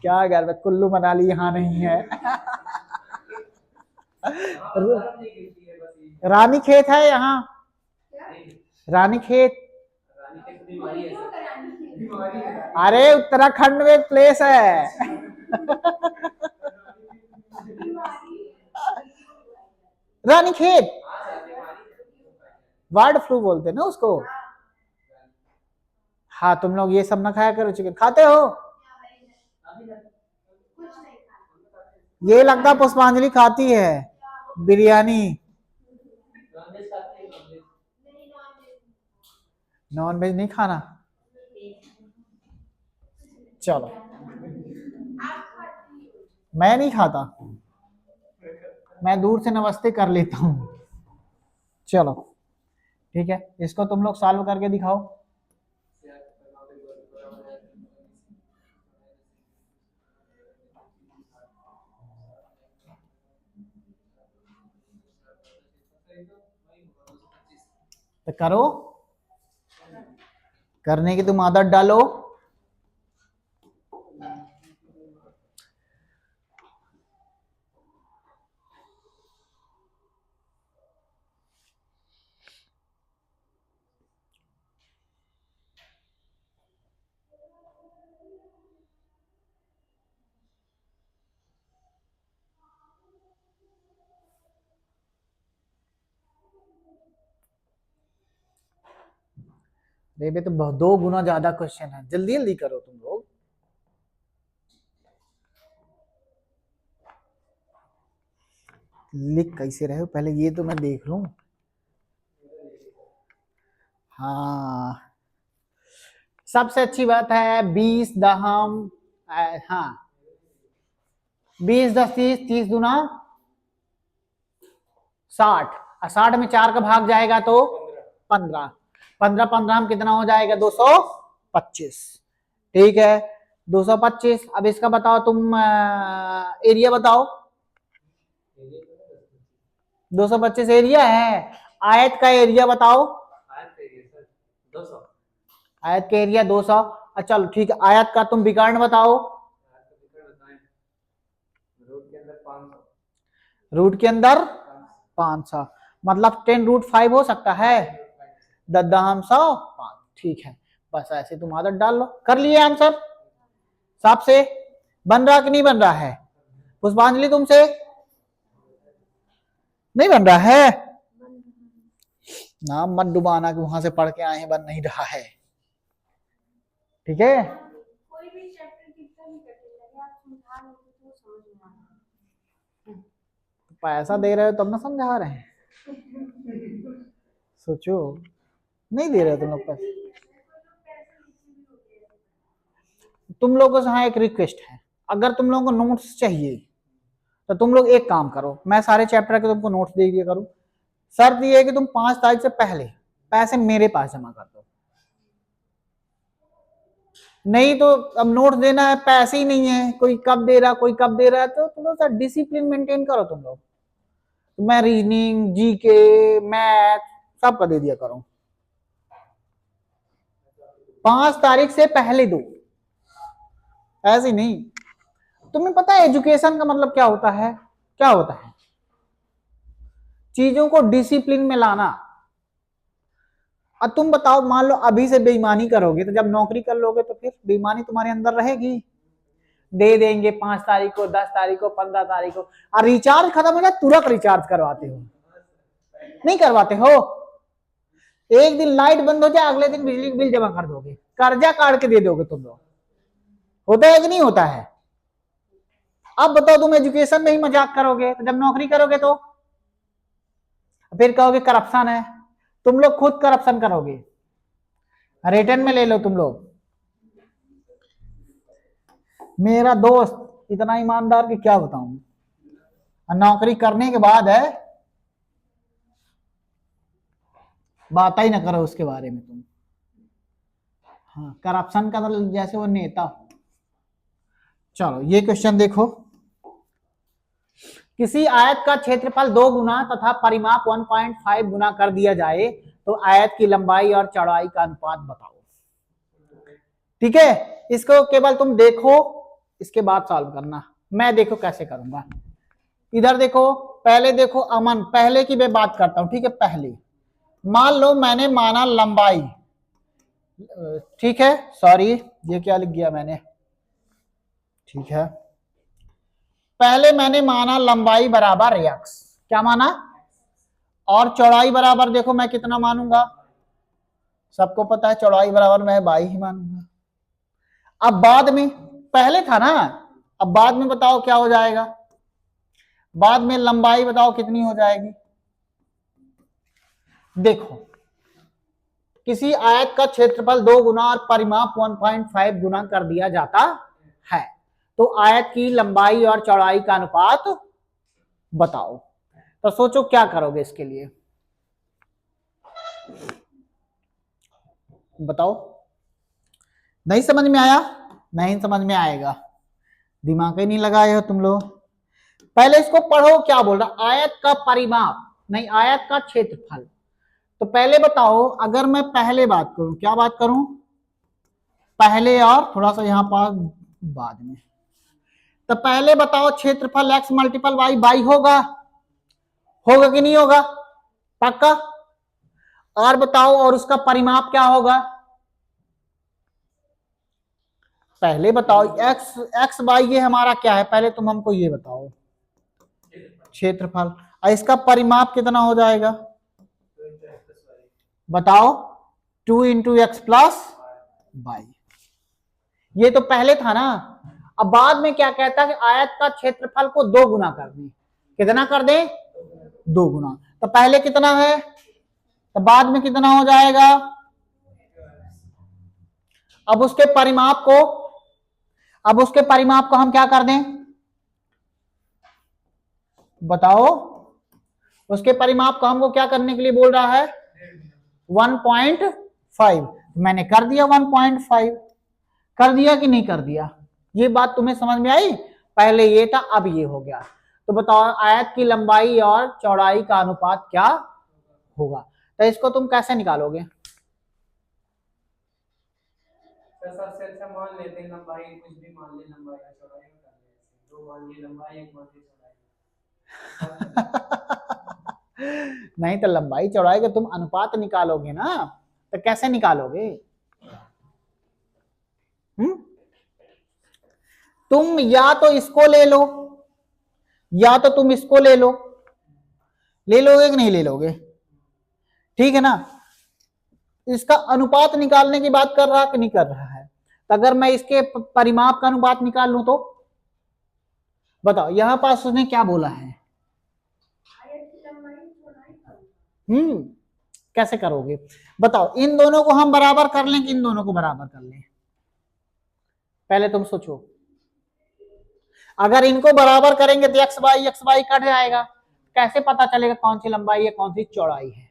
क्या गर्व है, कुल्लू मनाली यहाँ नहीं है। रानी खेत है यहाँ, रानी खेत, अरे उत्तराखंड में एक प्लेस है। रानी खेत, बर्ड फ्लू बोलते हैं ना उसको। हाँ तुम लोग ये सब ना खाया करो, चिकन खाते हो। ये लगता पुष्पांजलि खाती है बिरयानी, नॉन वेज नहीं खाना। चलो मैं नहीं खाता, मैं दूर से नमस्ते कर लेता हूँ। चलो ठीक है, इसको तुम लोग सॉल्व करके दिखाओ। तो करो, करने की तुम आदत डालो। रे तो 2 गुना ज्यादा क्वेश्चन है, जल्दी जल्दी करो तुम लोग। लिख कैसे रहे हो पहले ये तो मैं देख लूं। हाँ, सबसे अच्छी बात है 20 दहम, हाँ 20 10 30, 30 दूना 60, 60 में 4 का भाग जाएगा तो 15, 15 15 में कितना हो जाएगा 225। ठीक है 225। अब इसका बताओ तुम, एरिया बताओ। 225 एरिया है। आयत का एरिया बताओ। आयत का एरिया 200। चलो ठीक है, आयत का तुम विकर्ण बताओ। रूट के अंदर 500, मतलब 10√5 हो सकता है। 10 दहम 100 5। ठीक है, बस ऐसे तुम आदत डाल लो। कर लिए आंसर साफ से? बन रहा कि नहीं बन रहा है? पुष्पांजलि तुमसे नहीं बन रहा है? नाम मत डुबाना कि वहां से पढ़ के आए हैं, बन नहीं रहा है। ठीक है, कोई भी चैप्टर कितना भी कठिन लगे आप समझा लोगे तो समझ में आएगा। पैसा दे रहे हो तब ना समझा रहे हैं। सोचो, नहीं दे रहे तुम लोग पैसे। तुम लोगों से हाँ एक रिक्वेस्ट है, अगर तुम लोगों को नोट्स चाहिए तो तुम लोग एक काम करो, मैं सारे चैप्टर के तुमको नोट्स दे दिया करूं। शर्त ये है कि तुम 5 तारीख से पहले पैसे मेरे पास जमा कर दो। नहीं तो अब नोट्स देना है, पैसे ही नहीं है, कोई कब दे रहा कोई कब दे रहा है, तो थोड़ा सा डिसिप्लिन मेंटेन करो तुम लोग। तो मैं रीजनिंग जीके मैथ सबका दे दिया करूं। 5 तारीख से पहले दो, ऐसे नहीं। तुम्हें पता है एजुकेशन का मतलब क्या होता है? क्या होता है? चीजों को डिसिप्लिन में लाना। अब तुम बताओ, मान लो अभी से बेईमानी करोगे तो जब नौकरी कर लोगे तो फिर बेईमानी तुम्हारे अंदर रहेगी। दे देंगे 5 तारीख को, 10 तारीख को, 15 तारीख को, और रिचार्ज खत्म हो जाए तुरंत रिचार्ज करवाते हो, नहीं करवाते हो? एक दिन लाइट बंद हो जाए अगले दिन बिजली बिल जमा कर दोगे, कर्जा काट के दे दोगे तुम लोग। होता है कि नहीं होता है? अब बताओ, तुम एजुकेशन में ही मजाक करोगे तो जब नौकरी करोगे तो फिर कहोगे करप्शन है। तुम लोग खुद करप्शन करोगे, रिटर्न में ले लो तुम लोग। मेरा दोस्त इतना ईमानदार कि क्या बताऊं, नौकरी करने के बाद है, बात ही ना करो उसके बारे में तुम। हाँ, करप्शन का मतलब जैसे वो नेता हो। चलो ये क्वेश्चन देखो, किसी आयत का क्षेत्रफल 2 गुना तथा परिमाप 1.5 गुना कर दिया जाए तो आयत की लंबाई और चौड़ाई का अनुपात बताओ। ठीक है, इसको केवल तुम देखो, इसके बाद सॉल्व करना। मैं देखो कैसे करूंगा। इधर देखो, पहले देखो अमन, पहले की मैं बात करता हूं। ठीक है, पहले मान लो मैंने माना लंबाई, ठीक है सॉरी ये क्या लिख गया मैंने, ठीक है पहले मैंने माना लंबाई बराबर x, क्या माना, और चौड़ाई बराबर देखो मैं कितना मानूंगा, सबको पता है चौड़ाई बराबर मैं 22 ही मानूंगा। अब बाद में, पहले था ना, अब बाद में बताओ क्या हो जाएगा, बाद में लंबाई बताओ कितनी हो जाएगी। देखो, किसी आयत का क्षेत्रफल 2 गुना और परिमाप 1.5 गुना कर दिया जाता है तो आयत की लंबाई और चौड़ाई का अनुपात बताओ। तो सोचो क्या करोगे इसके लिए, बताओ। नहीं समझ में आया? नहीं समझ में आएगा, दिमाग ही नहीं लगाए हो तुम लोग। पहले इसको पढ़ो क्या बोल रहा, आयत का परिमाप नहीं आयत का क्षेत्रफल। तो पहले बताओ, अगर मैं पहले बात करूं, क्या बात करूं, पहले और थोड़ा सा यहां पास बाद में, तो पहले बताओ क्षेत्रफल x मल्टीपल वाई बाई होगा, होगा कि नहीं होगा, पक्का। और बताओ, और उसका परिमाप क्या होगा, पहले बताओ x बाई ये हमारा क्या है, पहले तुम हमको ये बताओ, क्षेत्रफल, और इसका परिमाप कितना हो जाएगा, बताओ, 2 इंटू एक्स प्लस वाई। ये तो पहले था ना। अब बाद में क्या कहता है कि आयत का क्षेत्रफल को 2 गुना कर दें, कितना कर दें, 2 गुना। तो पहले कितना है, तो बाद में कितना हो जाएगा। अब उसके परिमाप को, अब उसके परिमाप को हम क्या कर दें, बताओ, उसके परिमाप को हमको क्या करने के लिए बोल रहा है, 1.5। मैंने कर दिया 1.5, कर दिया कि नहीं कर दिया, ये बात तुम्हें समझ में आई। पहले ये था, अब ये हो गया। तो बताओ आयत की लंबाई और चौड़ाई का अनुपात क्या होगा, तो इसको तुम कैसे निकालोगे। सबसे अच्छा मान लेते हैं लंबाई, कुछ भी मान ले, लंबाई या चौड़ाई में कर ले, ऐसे दो मान ली लंबाई, एक मान ली चौड़ाई। नहीं तो लंबाई चौड़ाई का तुम अनुपात निकालोगे ना, तो कैसे निकालोगे। तुम या तो इसको ले लो, या तो तुम इसको ले लो, ले लोगे कि नहीं ले लोगे, ठीक है ना। इसका अनुपात निकालने की बात कर रहा कि नहीं कर रहा है। तो अगर मैं इसके परिमाप का अनुपात निकाल लूं तो बताओ, यहां पास उसने क्या बोला है, कैसे करोगे बताओ। इन दोनों को हम बराबर कर लें कि इन दोनों को बराबर कर लें, पहले तुम सोचो। अगर इनको बराबर करेंगे तो एक्स वाई कट जाएगा, कैसे पता चलेगा कौन सी लंबाई है कौन सी चौड़ाई है।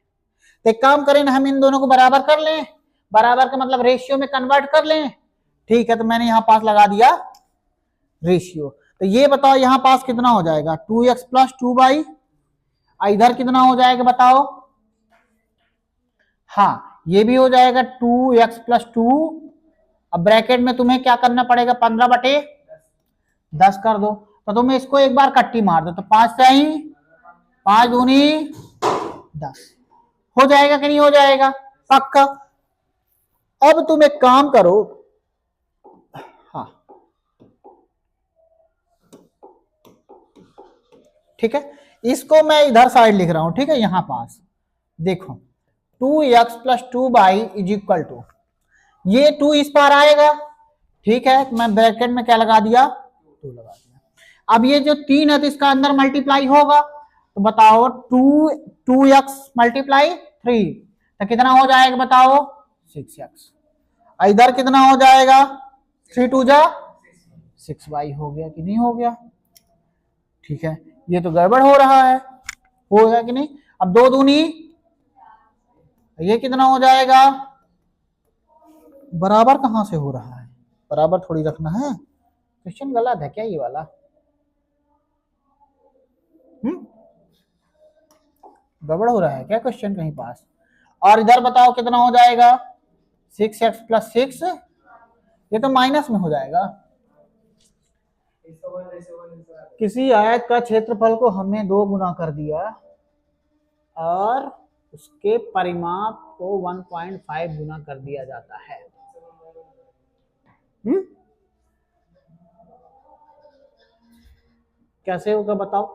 तो एक काम करें ना, हम इन दोनों को बराबर कर लें, बराबर का मतलब रेशियो में कन्वर्ट कर लें, ठीक है। तो मैंने यहां पास लगा दिया रेशियो। तो ये बताओ यहां पास कितना हो जाएगा, 2x प्लस 2y, इधर कितना हो जाएगा बताओ, हाँ ये भी हो जाएगा 2x प्लस 2। अब ब्रैकेट में तुम्हें क्या करना पड़ेगा, 15/10 कर दो। तो तुम इसको एक बार कट्टी मार दो, तो 5 से ही 5 दूनी 10 हो जाएगा कि नहीं हो जाएगा, पक्का। अब तुम एक काम करो, हाँ ठीक है, इसको मैं इधर साइड लिख रहा हूं, ठीक है। यहां पास देखो 2x plus 2y is equal to, ये 2 इस पार आएगा, ठीक है। मैं ब्रैकेट में क्या लगा दिया, 2 लगा दिया। अब ये जो 3 है तो इसका अंदर मल्टीप्लाई होगा, तो बताओ 2x मल्टीप्लाई 3, तो कितना हो जाएगा बताओ, 6x। इधर कितना हो जाएगा, 3 2 जा 6y हो गया कि नहीं हो गया, ठीक है। ये तो गड़बड़ हो रहा है, होगा कि नहीं। अब 2 दूनी, ये कितना हो जाएगा, बराबर कहां से हो रहा है, बराबर थोड़ी रखना है, क्वेश्चन गलत है क्या ये वाला, गड़बड़ हो रहा है क्या क्वेश्चन कहीं पास। और इधर बताओ कितना हो जाएगा, 6x प्लस 6, ये तो माइनस में हो जाएगा। किसी आयत का क्षेत्रफल को हमने 2 गुना कर दिया और उसके परिमाप को 1.5 गुना कर दिया जाता है। कैसे होगा बताओ,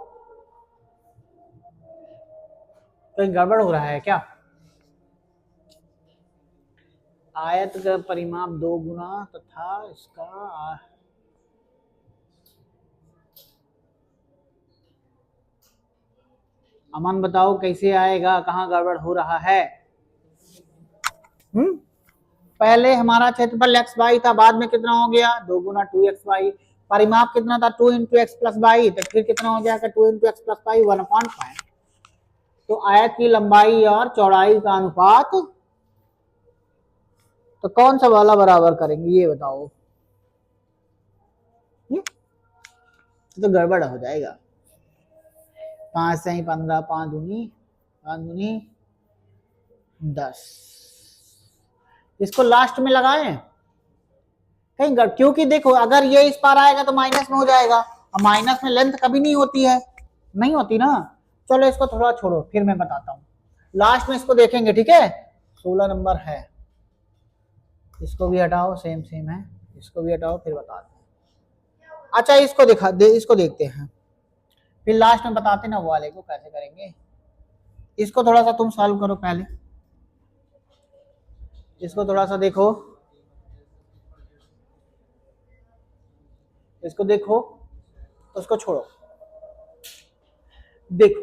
कहीं गड़बड़ हो रहा है क्या। आयत का परिमाप 2 गुना तथा इसका अमन बताओ कैसे आएगा, कहाँ गड़बड़ हो रहा है। पहले हमारा क्षेत्रफल एक्स वाई था, बाद में कितना हो गया 2 गुना 2xy, परिमाप कितना था 2 इंटू एक्स प्लस वाई, तो फिर कितना हो जाएगा 2 इंटू एक्स प्लस वाई 1/5। तो आयत की लंबाई और चौड़ाई का अनुपात, तो कौन सा वाला बराबर करेंगे ये बताओ, तो गड़बड़ हो जाएगा। 5 से ही 15, 5 दूनी 10। इसको लास्ट में लगाएं कहीं क्योंकि देखो अगर ये इस पार आएगा तो माइनस में हो जाएगा, और माइनस में लेंथ कभी नहीं होती है, नहीं होती ना। चलो इसको थोड़ा छोड़ो, फिर मैं बताता हूँ, लास्ट में इसको देखेंगे, ठीक है। 16 नंबर है, इसको भी हटाओ, सेम सेम है, इसको भी हटाओ, फिर बताते हैं। अच्छा इसको इसको देखते हैं, फिर लास्ट में बताते ना वो वाले को कैसे करेंगे। इसको थोड़ा सा तुम सॉल्व करो पहले, इसको थोड़ा सा देखो, इसको देखो, उसको छोड़ो। देखो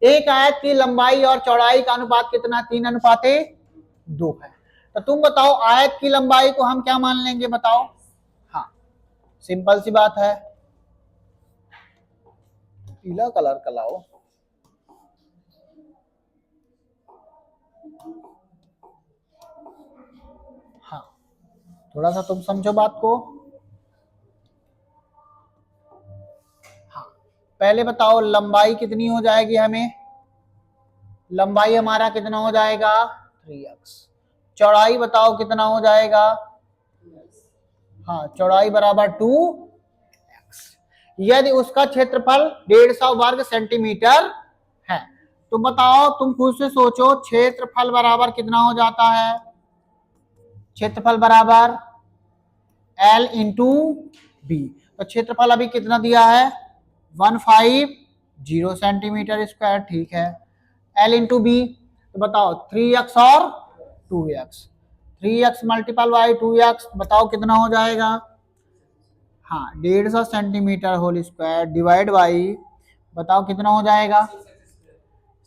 एक आयत की लंबाई और चौड़ाई का अनुपात कितना, 3:2 है। तो तुम बताओ आयत की लंबाई को हम क्या मान लेंगे, बताओ। हाँ सिंपल सी बात है, पीला कलर का लाओ। हाँ थोड़ा सा तुम समझो बात को। हाँ पहले बताओ लंबाई कितनी हो जाएगी, हमें लंबाई हमारा कितना हो जाएगा 3x, चौड़ाई बताओ कितना हो जाएगा, हाँ चौड़ाई बराबर 2x। यदि उसका क्षेत्रफल 150 वर्ग सेंटीमीटर है तो बताओ, तुम खुद से सोचो, क्षेत्रफल बराबर कितना हो जाता है, क्षेत्रफल बराबर L इंटू बी। तो क्षेत्रफल अभी कितना दिया है 150 सेंटीमीटर स्क्वायर, ठीक है। L इंटू बी तो बताओ 3x और 2x, 3x multiple by 2x बताओ कितना हो जाएगा, हाँ 150 centimetre whole square divide by बताओ कितना हो जाएगा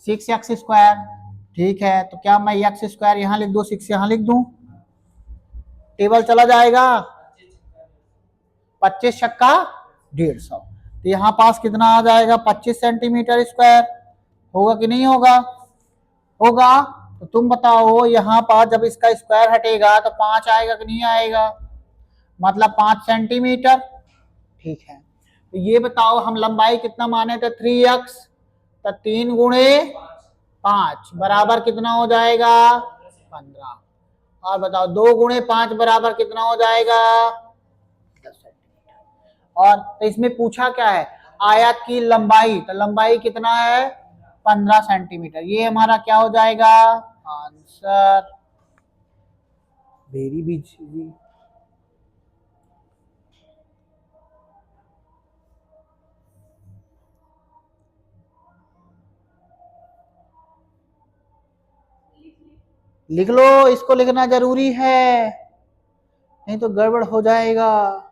6x स्क्वायर, ठीक है। तो क्या मैं x स्क्वायर यहाँ लिख दूं, 6 यहाँ लिख दूं, टेबल चला जाएगा, 25 छक्का 150, तो यहाँ पास कितना आ जाएगा 25 सेंटीमीटर स्क्वायर, होगा कि नहीं होगा, होगा। तो तुम बताओ यहाँ पर जब इसका स्क्वायर हटेगा तो 5 आएगा कि नहीं आएगा, मतलब 5 सेंटीमीटर, ठीक है। तो ये बताओ हम लंबाई कितना माने थे 3x, तो 3 गुणे 5 बराबर कितना हो जाएगा 15, और बताओ 2 गुणे 5 बराबर कितना हो जाएगा 10 सेंटीमीटर। और तो इसमें पूछा क्या है, आयत की लंबाई, तो लंबाई कितना है 15 सेंटीमीटर, ये हमारा क्या हो जाएगा आंसर। वेरी बिजी, लिख लो, इसको लिखना जरूरी है, नहीं तो गड़बड़ हो जाएगा।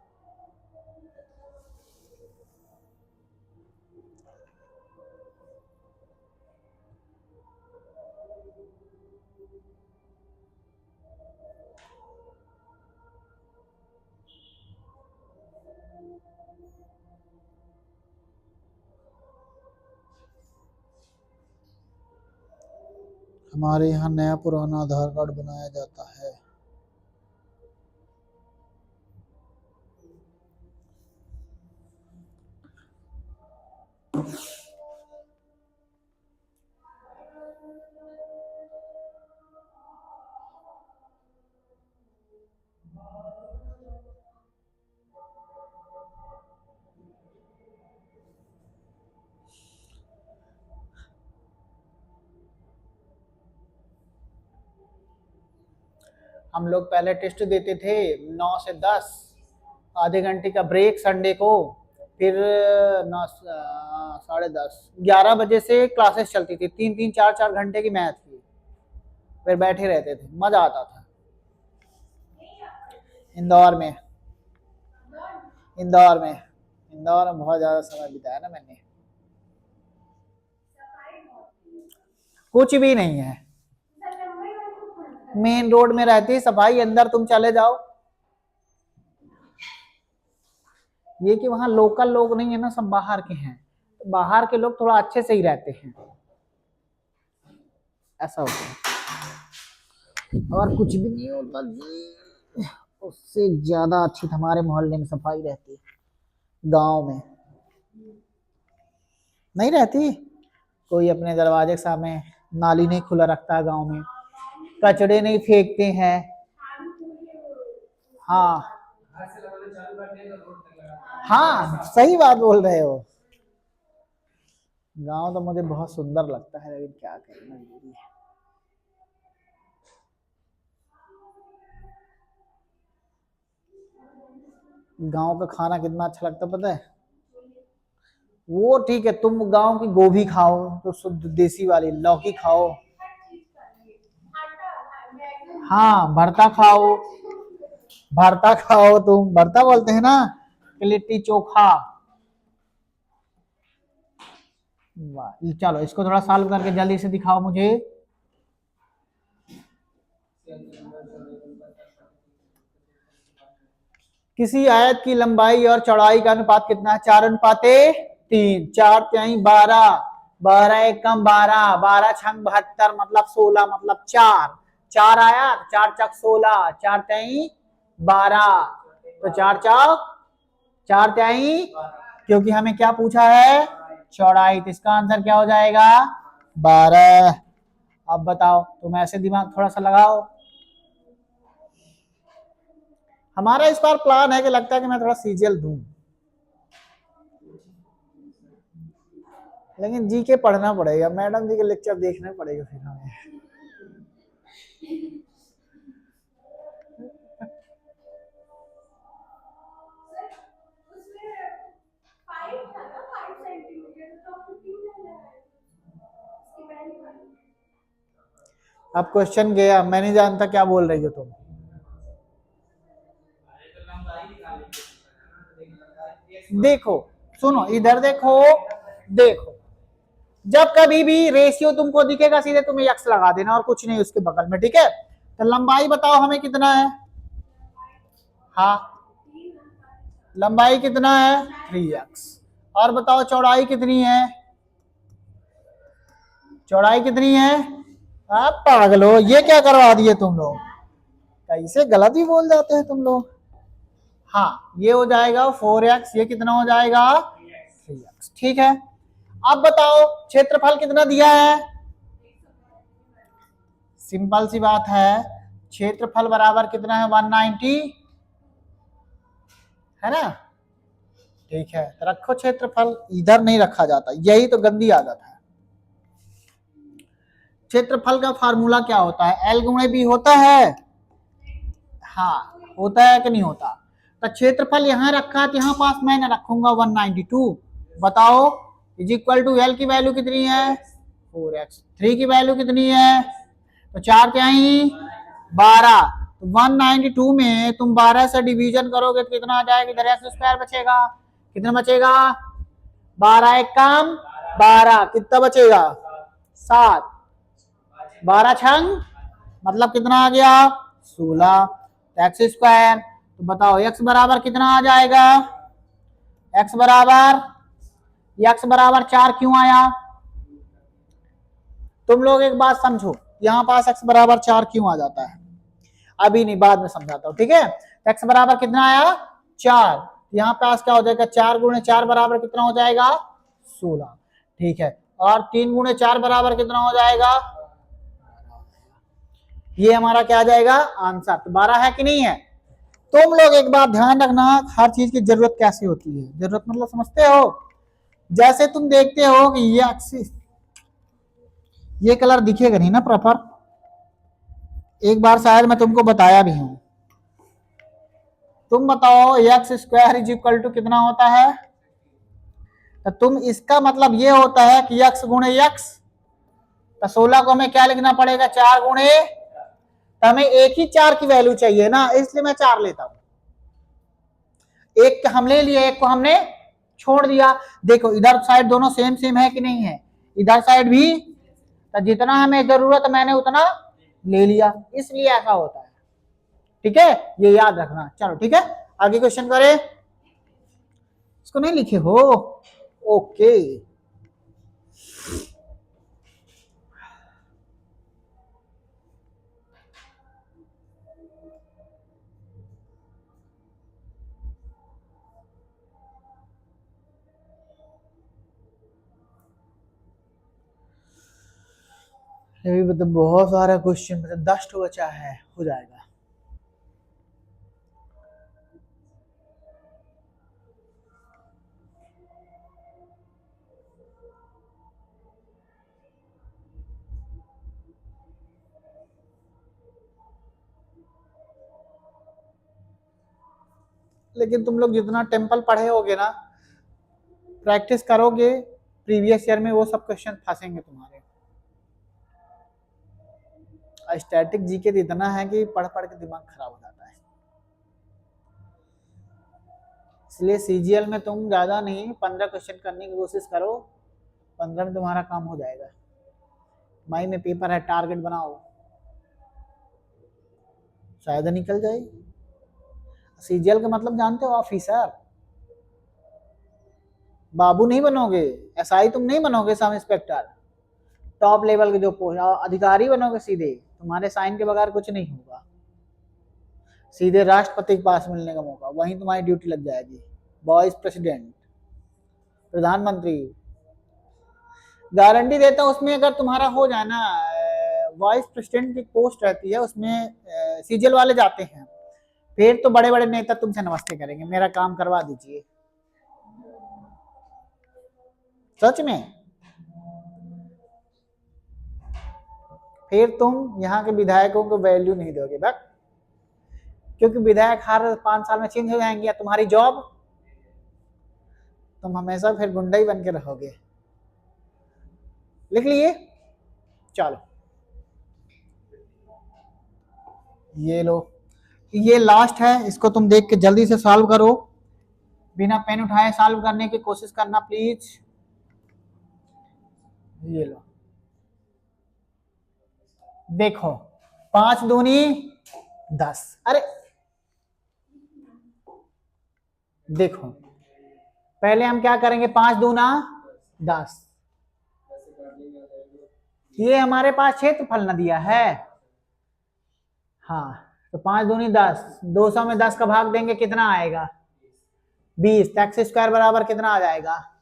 हमारे यहाँ नया पुराना आधार कार्ड बनाया जाता है। हम लोग पहले टेस्ट देते थे 9 से 10, आधे घंटे का ब्रेक संडे को, फिर 10:30 11 बजे से क्लासेस चलती थी, 3-3 4-4 घंटे की मैथ की, फिर बैठे रहते थे, मजा आता था। इंदौर में बहुत ज्यादा समय बिताया ना मैंने। कुछ भी नहीं है, मेन रोड में रहती सफाई, अंदर तुम चले जाओ, ये कि वहां लोकल लोग नहीं है ना, सब बाहर के हैं, तो बाहर के लोग थोड़ा अच्छे से ही रहते हैं, ऐसा होता है, और कुछ भी नहीं होता जी। उससे ज्यादा अच्छी हमारे मोहल्ले में सफाई रहती है, गांव में नहीं रहती। कोई अपने दरवाजे के सामने नाली नहीं खुला रखता है गांव में, कचड़े नहीं फेंकते हैं। हाँ हाथ से लगाना चालू कर दिया तो रोड तक लगा। हाँ सही बात बोल रहे हो। गांव तो मुझे बहुत सुंदर लगता है, लेकिन क्या करें मजबूरी है। गांव का खाना कितना अच्छा लगता है पता है? वो ठीक है, तुम गांव की गोभी खाओ तो शुद्ध देसी वाली, लौकी खाओ, हाँ भरता खाओ, भरता खाओ, तुम भरता बोलते हैं ना, लिट्टी चोखा। वाह, चलो इसको थोड़ा सॉल्व करके जल्दी से दिखाओ मुझे। किसी आयत की लंबाई और चौड़ाई का अनुपात कितना है? 4:3। 4×3 = 12, 12×1 = 12, 12×6 = 72, मतलब 16, मतलब 4। 4 आया, 4×4 = 16, 4×3 = 12, तो 4×4 क्योंकि हमें क्या पूछा है? चौड़ाई, तो इसका आंसर क्या हो जाएगा? 12। अब बताओ, तुम ऐसे दिमाग थोड़ा सा लगाओ। हमारा इस बार प्लान है कि लगता है कि मैं थोड़ा सीजीएल दूं, लेकिन जी के पढ़ना पड़ेगा, मैडम जी के लेक्चर देखने पड़ेगा फिर हमें। उसमें 5 था ना, 5 सेंटीमीटर, तो 15 लेना है उसकी वैल्यू। अब क्वेश्चन गया, मैं नहीं जानता क्या बोल रही हो तुम। देखो सुनो इधर देखो, देखो जब कभी भी रेशियो तुमको दिखेगा सीधे तुम्हें एक्स लगा देना और कुछ नहीं उसके बगल में, ठीक है? तो लंबाई बताओ हमें कितना है? हाँ लंबाई कितना है? 3x। और बताओ चौड़ाई कितनी है? चौड़ाई कितनी है? आप पागल हो, ये क्या करवा दिए तुम लोग, कैसे गलत ही बोल जाते हैं तुम लोग। हाँ ये हो जाएगा 4x, ये कितना हो जाएगा? 3x, ठीक है। अब बताओ क्षेत्रफल कितना दिया है? सिंपल सी बात है, क्षेत्रफल बराबर कितना है? 190 है ना? ठीक है, तो रखो क्षेत्रफल, इधर नहीं रखा जाता, यही तो गंदी आदत है। क्षेत्रफल का फार्मूला क्या होता है? L×B होता है। हाँ होता है कि नहीं होता? तो क्षेत्रफल यहाँ रखा है, तो यहाँ पास मैं ना रखूंगा 192। बताओ L की वैल्यू कितनी है? 4x। 3 की वैल्यू कितनी है? तो 4×3 = 12। तो 192 में तुम 12 से डिवीजन करोगे तो कितना आ जाएगा? इधर x² बचेगा, कितना बचेगा? 12×1 = 12, कितना बचेगा? 7। 12×6 मतलब कितना आ गया? 16, x²। तो बताओ x बराबर कितना आ जाएगा? x बराबर 4 क्यों आया? तुम लोग एक बात समझो, यहाँ पास x बराबर 4 क्यों आ जाता है? अभी नहीं, बाद में समझाता हूँ, ठीक है? x बराबर कितना आया? 4। यहाँ पास क्या हो जाएगा? 4×4 बराबर कितना हो जाएगा? 16, ठीक है। और 3×4 बराबर कितना हो जाएगा? ये हमारा क्या आ जाएगा? आंसर। तो 12 है कि नहीं है? तुम लोग एक बात ध्यान रखना, हर चीज की जरूरत कैसे होती है? जरूरत मतलब समझते हो? जैसे तुम देखते हो कि ये एक्सिस, ये कलर दिखेगा नहीं ना प्रॉपर, एक बार शायद मैं तुमको बताया भी हूं। तुम बताओ x² = कितना होता है? तो तुम इसका मतलब ये होता है कि x×x, तो 16 को हमें क्या लिखना पड़ेगा? 4 तो हमें एक ही 4 की वैल्यू चाहिए ना, इसलिए मैं 4 लेता हूं। एक हम ले लिए, एक को हमने छोड़ दिया। देखो इधर साइड दोनों सेम सेम है कि नहीं है? इधर साइड भी, तो जितना हमें जरूरत मैंने उतना ले लिया, इसलिए ऐसा होता है, ठीक है? ये याद रखना। चलो ठीक है, आगे क्वेश्चन करें। इसको नहीं लिखे हो? ओके। अभी मतलब बहुत सारा क्वेश्चन, मतलब 10 तो बचा है, हो जाएगा। लेकिन तुम लोग जितना टेम्पल पढ़े होगे ना, प्रैक्टिस करोगे, प्रीवियस ईयर में वो सब क्वेश्चन फंसेंगे तुम्हारे। स्टैटिक जीके तो इतना है कि पढ़ पढ़ के दिमाग खराब हो जाता है। इसलिए सीजीएल में तुम ज्यादा नहीं, 15 क्वेश्चन करने की कोशिश करो, 15 में तुम्हारा काम हो जाएगा। मई में पेपर है, टारगेट बनाओ, शायद निकल जाए। सीजीएल का मतलब जानते हो, ऑफिसर। बाबू नहीं बनोगे, एसआई तुम नहीं बनोगे, सब इंस्पेक्टर, टॉप लेवल के जो पोस्ट, अधिकारी बनोगे सीधे, तुम्हारे साइन के बगैर कुछ नहीं होगा। सीधे राष्ट्रपति के पास मिलने का मौका, वहीं तुम्हारी ड्यूटी लग जाएगी। वाइस प्रेसिडेंट, प्रधानमंत्री, गारंटी देता हूं उसमें अगर तुम्हारा हो जाए ना, वाइस प्रेसिडेंट की पोस्ट रहती है उसमें, सीजीएल वाले जाते हैं, फिर तो बड़े बड़े नेता तुमसे नमस्ते करेंगे, मेरा काम करवा दीजिए। सच में। फिर तुम यहाँ के विधायकों को वैल्यू नहीं दोगे बस, क्योंकि विधायक हर 5 साल में चेंज हो जाएंगे, तुम्हारी जॉब, तुम हमेशा फिर गुंडा ही बन के रहोगे। लिख लिए, चलो ये लो, ये लास्ट है, इसको तुम देख के जल्दी से सॉल्व करो, बिना पेन उठाए सॉल्व करने की कोशिश करना प्लीज। ये लो, देखो 5 दूनी 10, अरे देखो पहले हम क्या करेंगे, 5 दूना 10, ये हमारे पास क्षेत्रफल न दिया है। हाँ, तो 5 दूनी 10, 200 में 10 का भाग देंगे, कितना आएगा 20, तो एक्स स्क्वायर बराबर कितना आ जाएगा।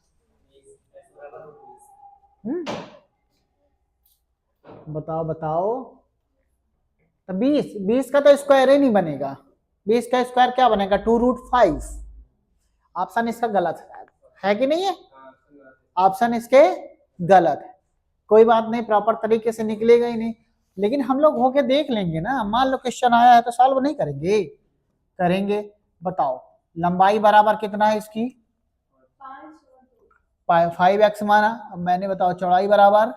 बताओ बताओ, तो 20 का तो स्क्वायर ही नहीं बनेगा, 20 का स्क्वायर क्या बनेगा, 2√5। ऑप्शन इसका गलत है कि नहीं है, ऑप्शन इसके गलत है। कोई बात नहीं, प्रॉपर तरीके से निकलेगा ही नहीं, लेकिन हम लोग होके देख लेंगे ना, मान लो क्वेश्चन आया है तो सॉल्व नहीं करेंगे, करेंगे। बताओ लंबाई बराबर कितना है इसकी, 5x माना, अब मैंने बताओ चौड़ाई बराबर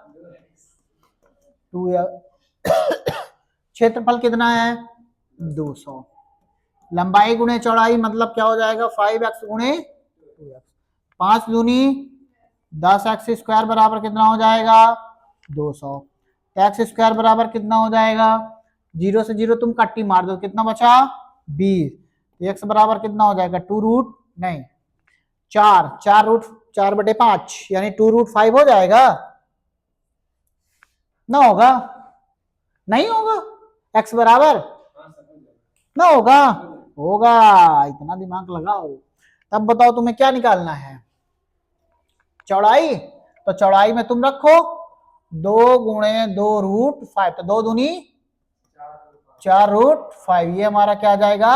2, क्षेत्रफल कितना है 200, लंबाई गुणे चौड़ाई मतलब क्या हो जाएगा 5x गुणे 2x, 5 दूनी 10x स्क्वायर बराबर कितना हो जाएगा 200, एक्स स्क्वायर बराबर कितना हो जाएगा, 0 से 0 तुम कट्टी मार दो, कितना बचा 20, एक्स बराबर कितना हो जाएगा 4/5 यानी 2√5 हो जाएगा, ना होगा, नहीं होगा, एक्स बराबर ना होगा, होगा, इतना दिमाग लगाओ। तब बताओ तुम्हें क्या निकालना है, चौड़ाई, तो चौड़ाई में तुम रखो 2 गुणे 2√5, तो 2 दूनी 4√5, ये हमारा क्या आ जाएगा,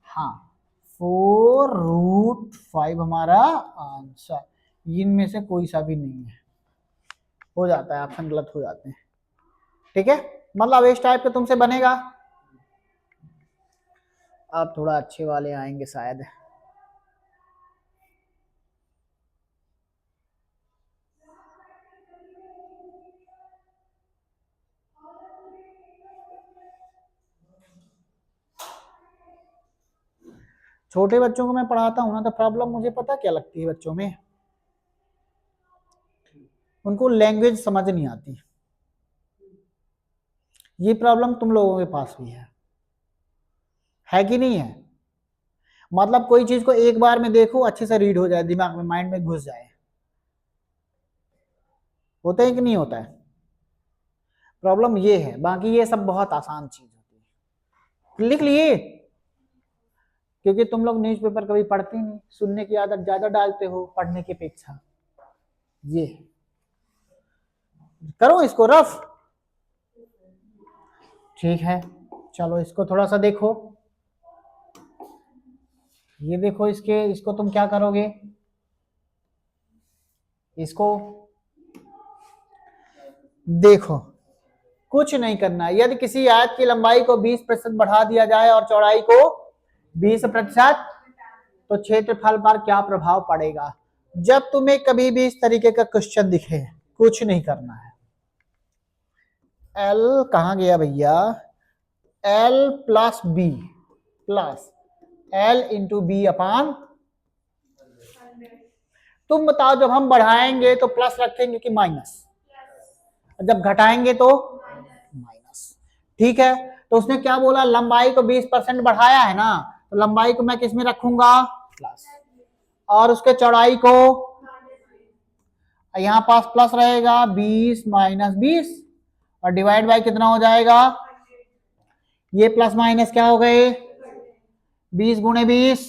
हाँ 4√5 हमारा आंसर। इनमें से कोई सा भी नहीं है, हो जाता है, ऑप्शन गलत हो जाते हैं, ठीक है, मतलब इस टाइप के तुमसे बनेगा। अब थोड़ा अच्छे वाले आएंगे शायद, छोटे बच्चों को मैं पढ़ाता हूँ ना, तो प्रॉब्लम मुझे पता क्या लगती है बच्चों में, उनको लैंग्वेज समझ नहीं आती, ये प्रॉब्लम तुम लोगों के पास भी है कि नहीं है, मतलब कोई चीज को एक बार में देखो, अच्छे से रीड हो जाए, दिमाग में, माइंड में घुस जाए, होता है कि नहीं होता है, प्रॉब्लम ये है, बाकी ये सब बहुत आसान चीज होती है। लिख लिए, क्योंकि तुम लोग न्यूज़पेपर कभी पढ़ते नहीं, सुनने की आदत ज्यादा डालते हो पढ़ने की अपेक्षा, ये करो इसको रफ। ठीक है, चलो इसको थोड़ा सा देखो। ये देखो, इसको तुम क्या करोगे, इसको देखो, कुछ नहीं करना। यदि किसी आयत की लंबाई को 20% बढ़ा दिया जाए और चौड़ाई को 20%, तो क्षेत्रफल पर क्या प्रभाव पड़ेगा। जब तुम्हें कभी भी इस तरीके का क्वेश्चन दिखे, कुछ नहीं करना है। एल कहां गया भैया, L plus B plus L into B upon. तुम बताओ, जब हम बढ़ाएंगे तो प्लस रखेंगे कि माइनस, जब घटाएंगे तो माइनस। ठीक है, तो उसने क्या बोला, लंबाई को 20% बढ़ाया है ना, तो लंबाई को मैं किस में रखूंगा, प्लस, और उसके चौड़ाई को यहां पास प्लस रहेगा, 20 माइनस 20, और डिवाइड बाय कितना हो जाएगा, ये प्लस माइनस क्या हो गए, 20 गुणे 20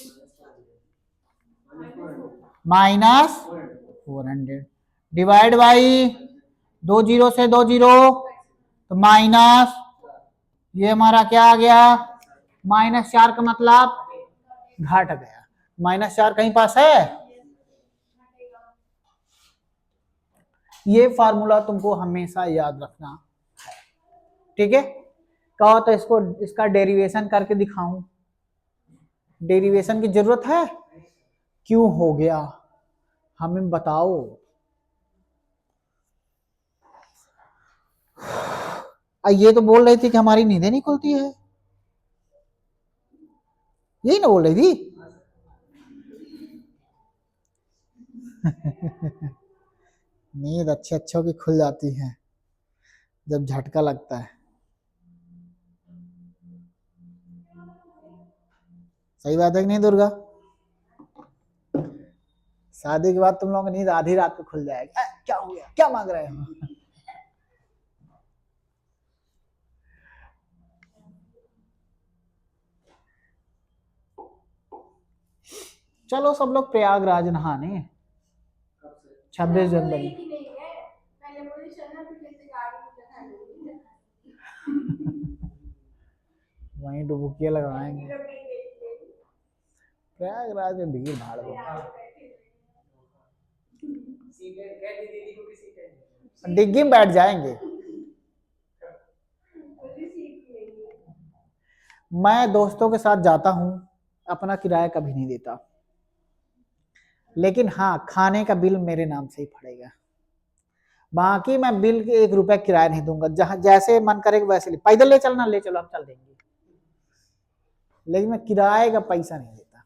माइनस 400, डिवाइड बाई 2 जीरो से 2 जीरो, तो माइनस, ये हमारा क्या आ गया, -4 का मतलब घट गया। -4 कहीं पास है, ये फार्मूला तुमको हमेशा याद रखना है। ठीक है, कहो तो इसका डेरिवेशन करके दिखाऊं, डेरिवेशन की जरूरत है, क्यों हो गया हमें बताओ। ये तो बोल रही थी कि हमारी नींदें नहीं खुलती है, यही ना बोल रही थी। नींद अच्छे अच्छों की खुल जाती है जब झटका लगता है। सही बात है कि नहीं दुर्गा, शादी के बाद तुम लोगों की नींद आधी रात को खुल जाएगी। क्या हो गया, क्या मांग रहे हो। चलो सब लोग प्रयागराज नहाने 26 जनवरी। वहीं डुबुकिया लगाएंगे, प्रयागराज में भीड़ भाड़ बहुत, डिग्गी में बैठ जाएंगे। मैं दोस्तों के साथ जाता हूं, अपना किराया कभी नहीं देता, लेकिन हाँ खाने का बिल मेरे नाम से ही पड़ेगा। बाकी मैं बिल के 1 रुपया किराया नहीं दूंगा, जहां जैसे मन करेगा वैसे पैदल ले चलना, ले चलो हम चल देंगे, लेकिन मैं किराए का पैसा नहीं देता।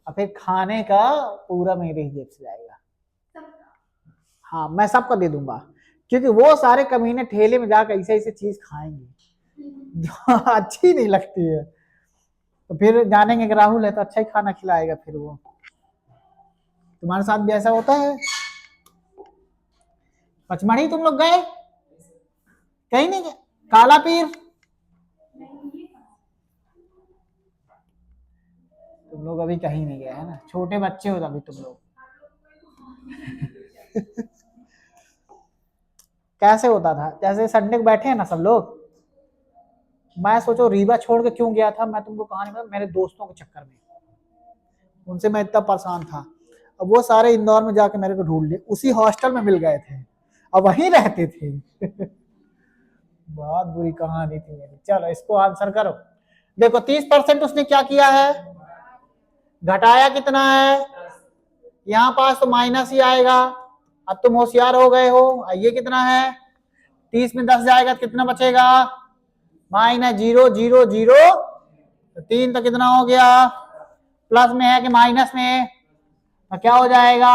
और फिर खाने का पूरा मेरे ही जेब से जाएगा। हाँ मैं सबको दे दूंगा, क्योंकि वो सारे कमीने ठेले में जाकर ऐसे ऐसे चीज खाएंगे जो अच्छी नहीं लगती है, तो फिर जानेंगे कि राहुल है तो अच्छा ही खाना खिलाएगा। फिर वो तुम्हारे साथ भी ऐसा होता है। पचमढ़ी तुम लोग गए, कहीं नहीं गए, काला पीर तुम लोग अभी कहीं नहीं गए है ना, छोटे बच्चे हो अभी तुम लोग। कैसे होता था, जैसे संडे को बैठे हैं ना सब लोग, मैं सोचो रीवा छोड़ के क्यों गया था, मैं तुमको कहानी में, मेरे दोस्तों के चक्कर में, उनसे मैं इतना परेशान था। अब वो सारे इंदौर में जाके मेरे को ढूंढ लिए, उसी हॉस्टल में मिल गए थे, अब वहीं रहते थे। बहुत बुरी कहानी थी मेरी। चलो इसको आंसर करो। देखो 30% उसने क्या किया है, घटाया कितना है, यहाँ पास तो माइनस ही आएगा। अब तुम होशियार हो गए हो, ये कितना है, 30 में 10 जाएगा तो कितना बचेगा, -0 0 0, तो 3 तो कितना हो गया, प्लस में है कि माइनस में, तो क्या हो जाएगा,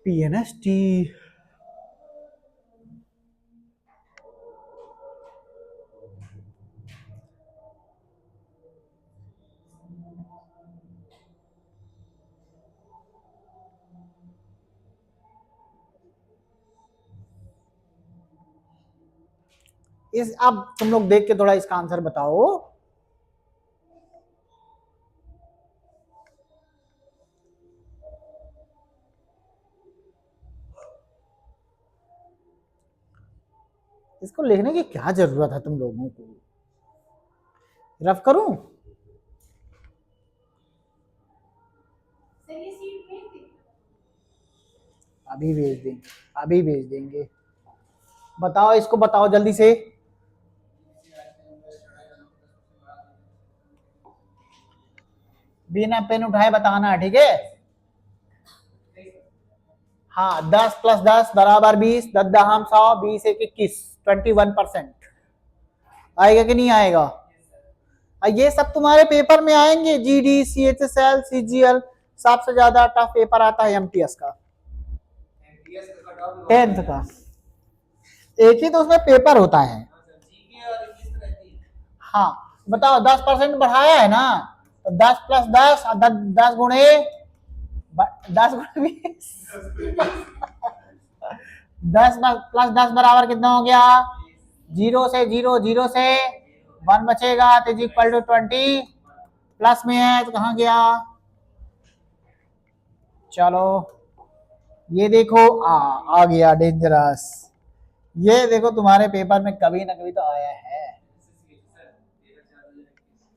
PNST। अब तुम लोग देख के थोड़ा इसका आंसर बताओ। इसको लिखने की क्या जरूरत है तुम लोगों को? रफ करूं? सर ये सीट भेज दे। अभी भेज देंगे, अभी भेज देंगे। बताओ इसको, बताओ जल्दी से। बिना पेन उठाए बताना है, ठीक है? हाँ, 10 + 10 = 20, 10 दहम 100, 20 1 21, 21%। आएगा कि नहीं आएगा? ये सब तुम्हारे पेपर में आएंगे, जीडी, CHSL, CGL। सबसे ज्यादा टफ पेपर आता है MTS का, 10th का। एक ही तो उसमें पेपर होता है। हाँ, बताओ 10% बढ़ाया है ना, तो 10 + 10, 10 गुणे 10 गुणे 20, 10 + 10 बराबर कितना हो गया? 0 से 0, 0 से 1 बचेगा तो = 20। प्लस में है तो कहाँ गया? चलो ये देखो, आ गया डेंजरस। ये देखो तुम्हारे पेपर में कभी ना कभी तो आया है।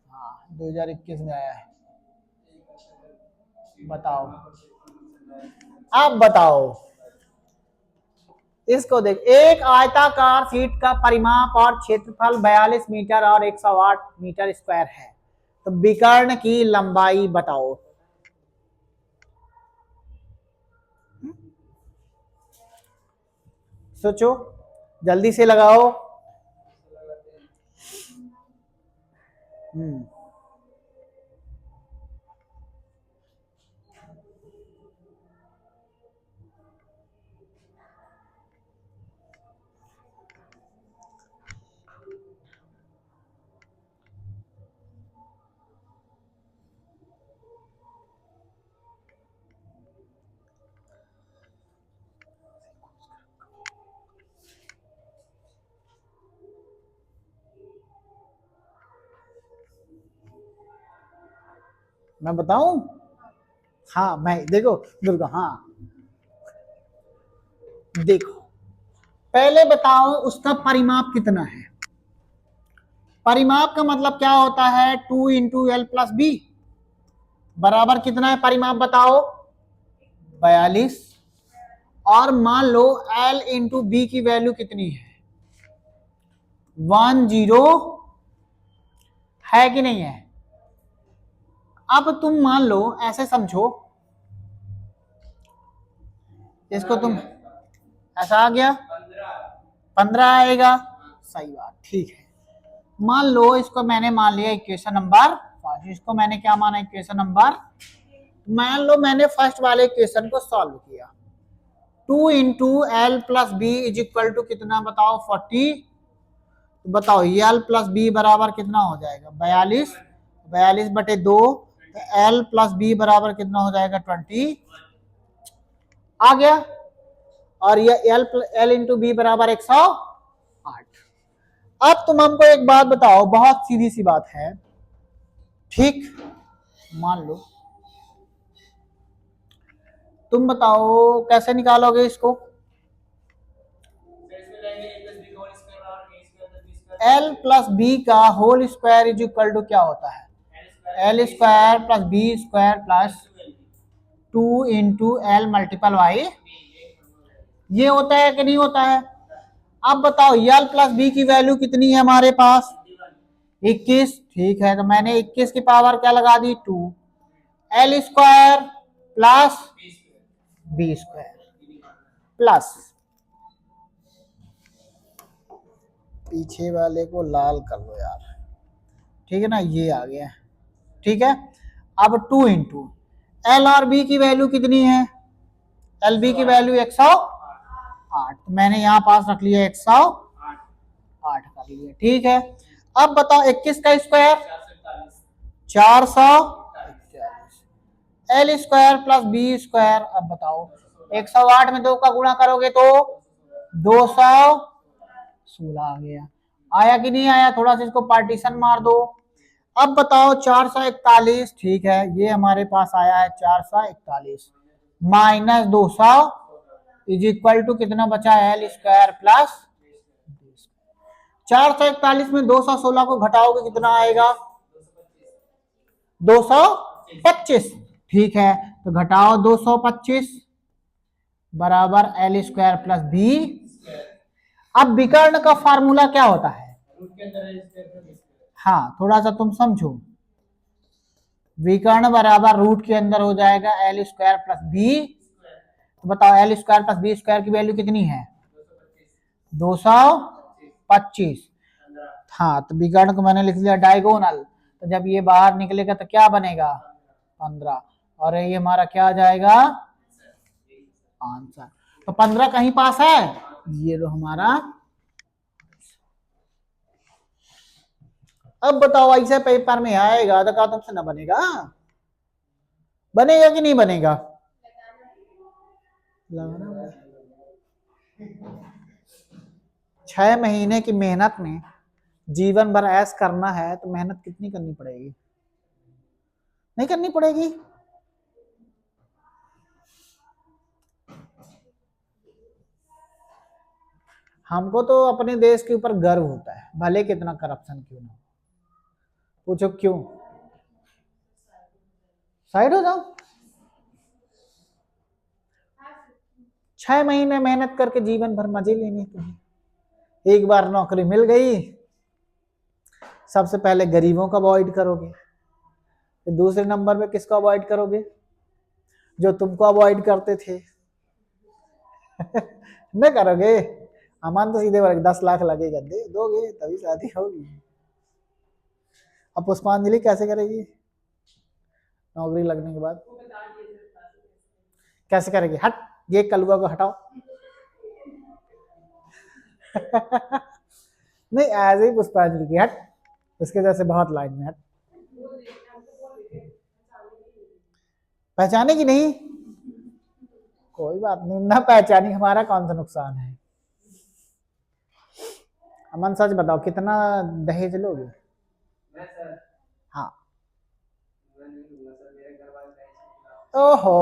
हाँ, 2021 में आया है। बताओ, अब बताओ इसको देख। एक आयताकार शीट का परिमाप और क्षेत्रफल 42 मीटर और 108 मीटर स्क्वायर है, तो विकर्ण की लंबाई बताओ। सोचो, जल्दी से लगाओ। मैं बताऊं? हाँ, मैं देखो दुर्गा, हाँ देखो, पहले बताओ उसका परिमाप कितना है। परिमाप का मतलब क्या होता है? 2 × L + B बराबर कितना है परिमाप बताओ? 42। और मान लो L × B की वैल्यू कितनी है? 10 है कि नहीं है? अब तुम मान लो, ऐसे समझो इसको, तुम ऐसा आ गया 15 आएगा, सही बात, ठीक है। मान लो इसको मैंने मान लिया इक्वेशन नंबर 5, इसको मैंने क्या माना? Equation number. मान लो मैंने फर्स्ट वाले इक्वेशन को सॉल्व किया। 2 × L + B = कितना बताओ? 40। तो बताओ L + B बराबर कितना हो जाएगा? 42। 42/2, तो L + B बराबर कितना हो जाएगा? 20 आ गया। और ये L × B बराबर 108। अब तुम हमको एक बात बताओ, बहुत सीधी सी बात है, ठीक? मान लो तुम बताओ कैसे निकालोगे इसको? L + B का होल स्क्वायर = क्या होता है? L² + B² + 2 × L × ये होता है कि नहीं होता है? अब बताओ L + B की वैल्यू कितनी है हमारे पास? 21। ठीक है, तो मैंने 21 की पावर क्या लगा दी? 2। L² + B² प्लस, पीछे वाले को लाल कर लो यार, ठीक है ना? ये आ गया, ठीक है। अब 2 × L और B की वैल्यू कितनी है? LB की वैल्यू 108, तो मैंने यहाँ पास रख लिया 108 कर लिया, ठीक है। अब बताओ 21 का स्क्वायर 441, L² + B²। अब बताओ 108 में 2 का गुणा करोगे तो 216 आ गया। आया कि नहीं आया? थोड़ा सा इसको पार्टीशन मार दो। अब बताओ 441, ठीक है, ये हमारे पास आया है 441 - 200 = कितना बचा? L² + B²। 441 में 216 को घटाओगे कितना आएगा? 225। ठीक है, तो घटाओ 225 बराबर एल स्क्वायर प्लस बी। अब विकर्ण का फार्मूला क्या होता है? रूट के अंदर L square plus B square. हाँ, थोड़ा सा तुम समझो। विकर्ण बराबर रूट के अंदर हो जाएगा एल स्क्वायर प्लस बी। तो बताओ L square plus B square की वैल्यू कितनी है? 225। हाँ, तो विकर्ण को मैंने लिख लिया डायगोनल, तो जब ये बाहर निकलेगा तो क्या बनेगा? 15। और ये हमारा क्या आ जाएगा? आंसर। तो 15 कहीं पास है, ये लो हमारा। अब बताओ ऐसे पेपर में आएगा तो क्या तुमसे ना बनेगा? बनेगा कि नहीं बनेगा? लगाना 6 महीने की मेहनत में जीवन भर ऐश करना है तो मेहनत कितनी करनी पड़ेगी? नहीं करनी पड़ेगी? हमको तो अपने देश के ऊपर गर्व होता है, भले कितना करप्शन क्यों ना हो। पूछो क्यों? साइड हो जाओ। 6 महीने मेहनत करके जीवन भर मजे लेने तुम्हें। एक बार नौकरी मिल गई, सबसे पहले गरीबों को अवॉइड करोगे, फिर दूसरे नंबर पे किसको अवॉइड करोगे? जो तुमको अवॉइड करते थे। नहीं करोगे? अमन तो सीधे बोलेगा 10 लाख लगेगा, दे दोगे तभी शादी होगी। अब पुष्पांजलि कैसे करेगी नौकरी लगने के बाद? कैसे करेगी? हट, ये कलुआ को हटाओ। नहीं, ऐसे ही पुष्पांजलि की हट, उसके जैसे बहुत लाइन में हट। पहचाने की नहीं? कोई बात नहीं, ना पहचानी हमारा कौन सा नुकसान है। अमन सच बताओ कितना दहेज लोगे? मैं सर, हाँ। मैं नहीं लूंगा सर, मेरे घर वाले कहेंगे। ओहो,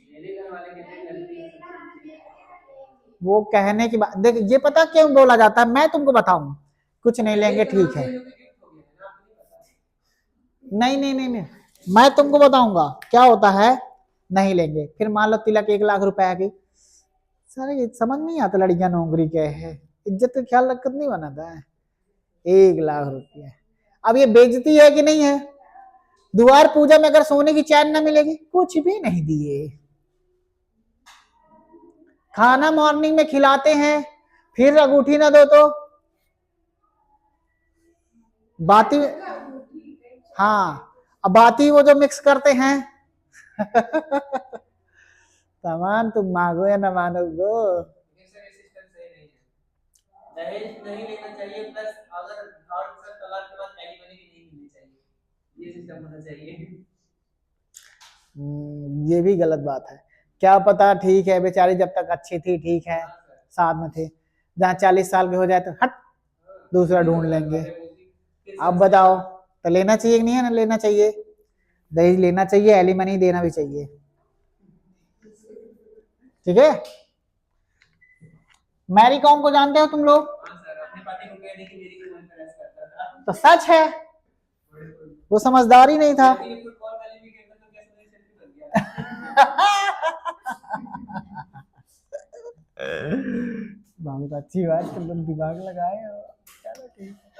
मेरे घर वाले कहते हैं लड़की है सबसे। वो कहने की बात देख, ये पता क्यों बोला जाता है? मैं तुमको बताऊं, कुछ नहीं लेंगे ठीक है। नहीं नहीं नहीं नहीं, मैं तुमको बताऊंगा क्या होता है। नहीं लेंगे, फिर मान लो तिलक 1 लाख रुपए की, सारे ये समझ नहीं आता लड़कियां नौकरी क्या है, इज्जत का ख्याल रखत नहीं बनाता है। 1 लाख रुपया, अब ये बेइज्जती है कि नहीं है? द्वार पूजा में अगर सोने की चैन ना मिलेगी, कुछ भी नहीं दिए। खाना मॉर्निंग में खिलाते हैं, फिर अंगूठी ना दो तो बाती। हाँ, अब बाती वो जो मिक्स करते हैं। सामान तुम मांगो या ना मानो गो। सर ये सिस्टम सही नहीं है। दहेज नहीं लेना चाहिए, प्लस अगर थर्ड सर तलाक के बाद एलिमनी भी नहीं मिलनी चाहिए, ये सिस्टम होना चाहिए। ये भी गलत बात है। क्या पता, ठीक है बेचारी जब तक अच्छी थी ठीक है, साथ में थे, जहाँ 40 साल के हो जाए तो हट, दूसरा ढूंढ लेंगे। अब बताओ, तो लेना चाहिए कि नहीं है? ना लेना चाहिए, दहेज लेना चाहिए, एलिमनी देना भी चाहिए। ठीक है। मैरी कॉम को जानते हो तुम लोग? हाँ सर, अपने पति को कह दी कि मेरी को इम्प्रेस करता था। तो सच है, वो समझदार ही नहीं था। ये फुटबॉल वाली भी खेलता तो कैसे नहीं सेल्फी कर दिया। बहुत अच्छी बात, तुम दिमाग लगाए हो। चलो ठीक है।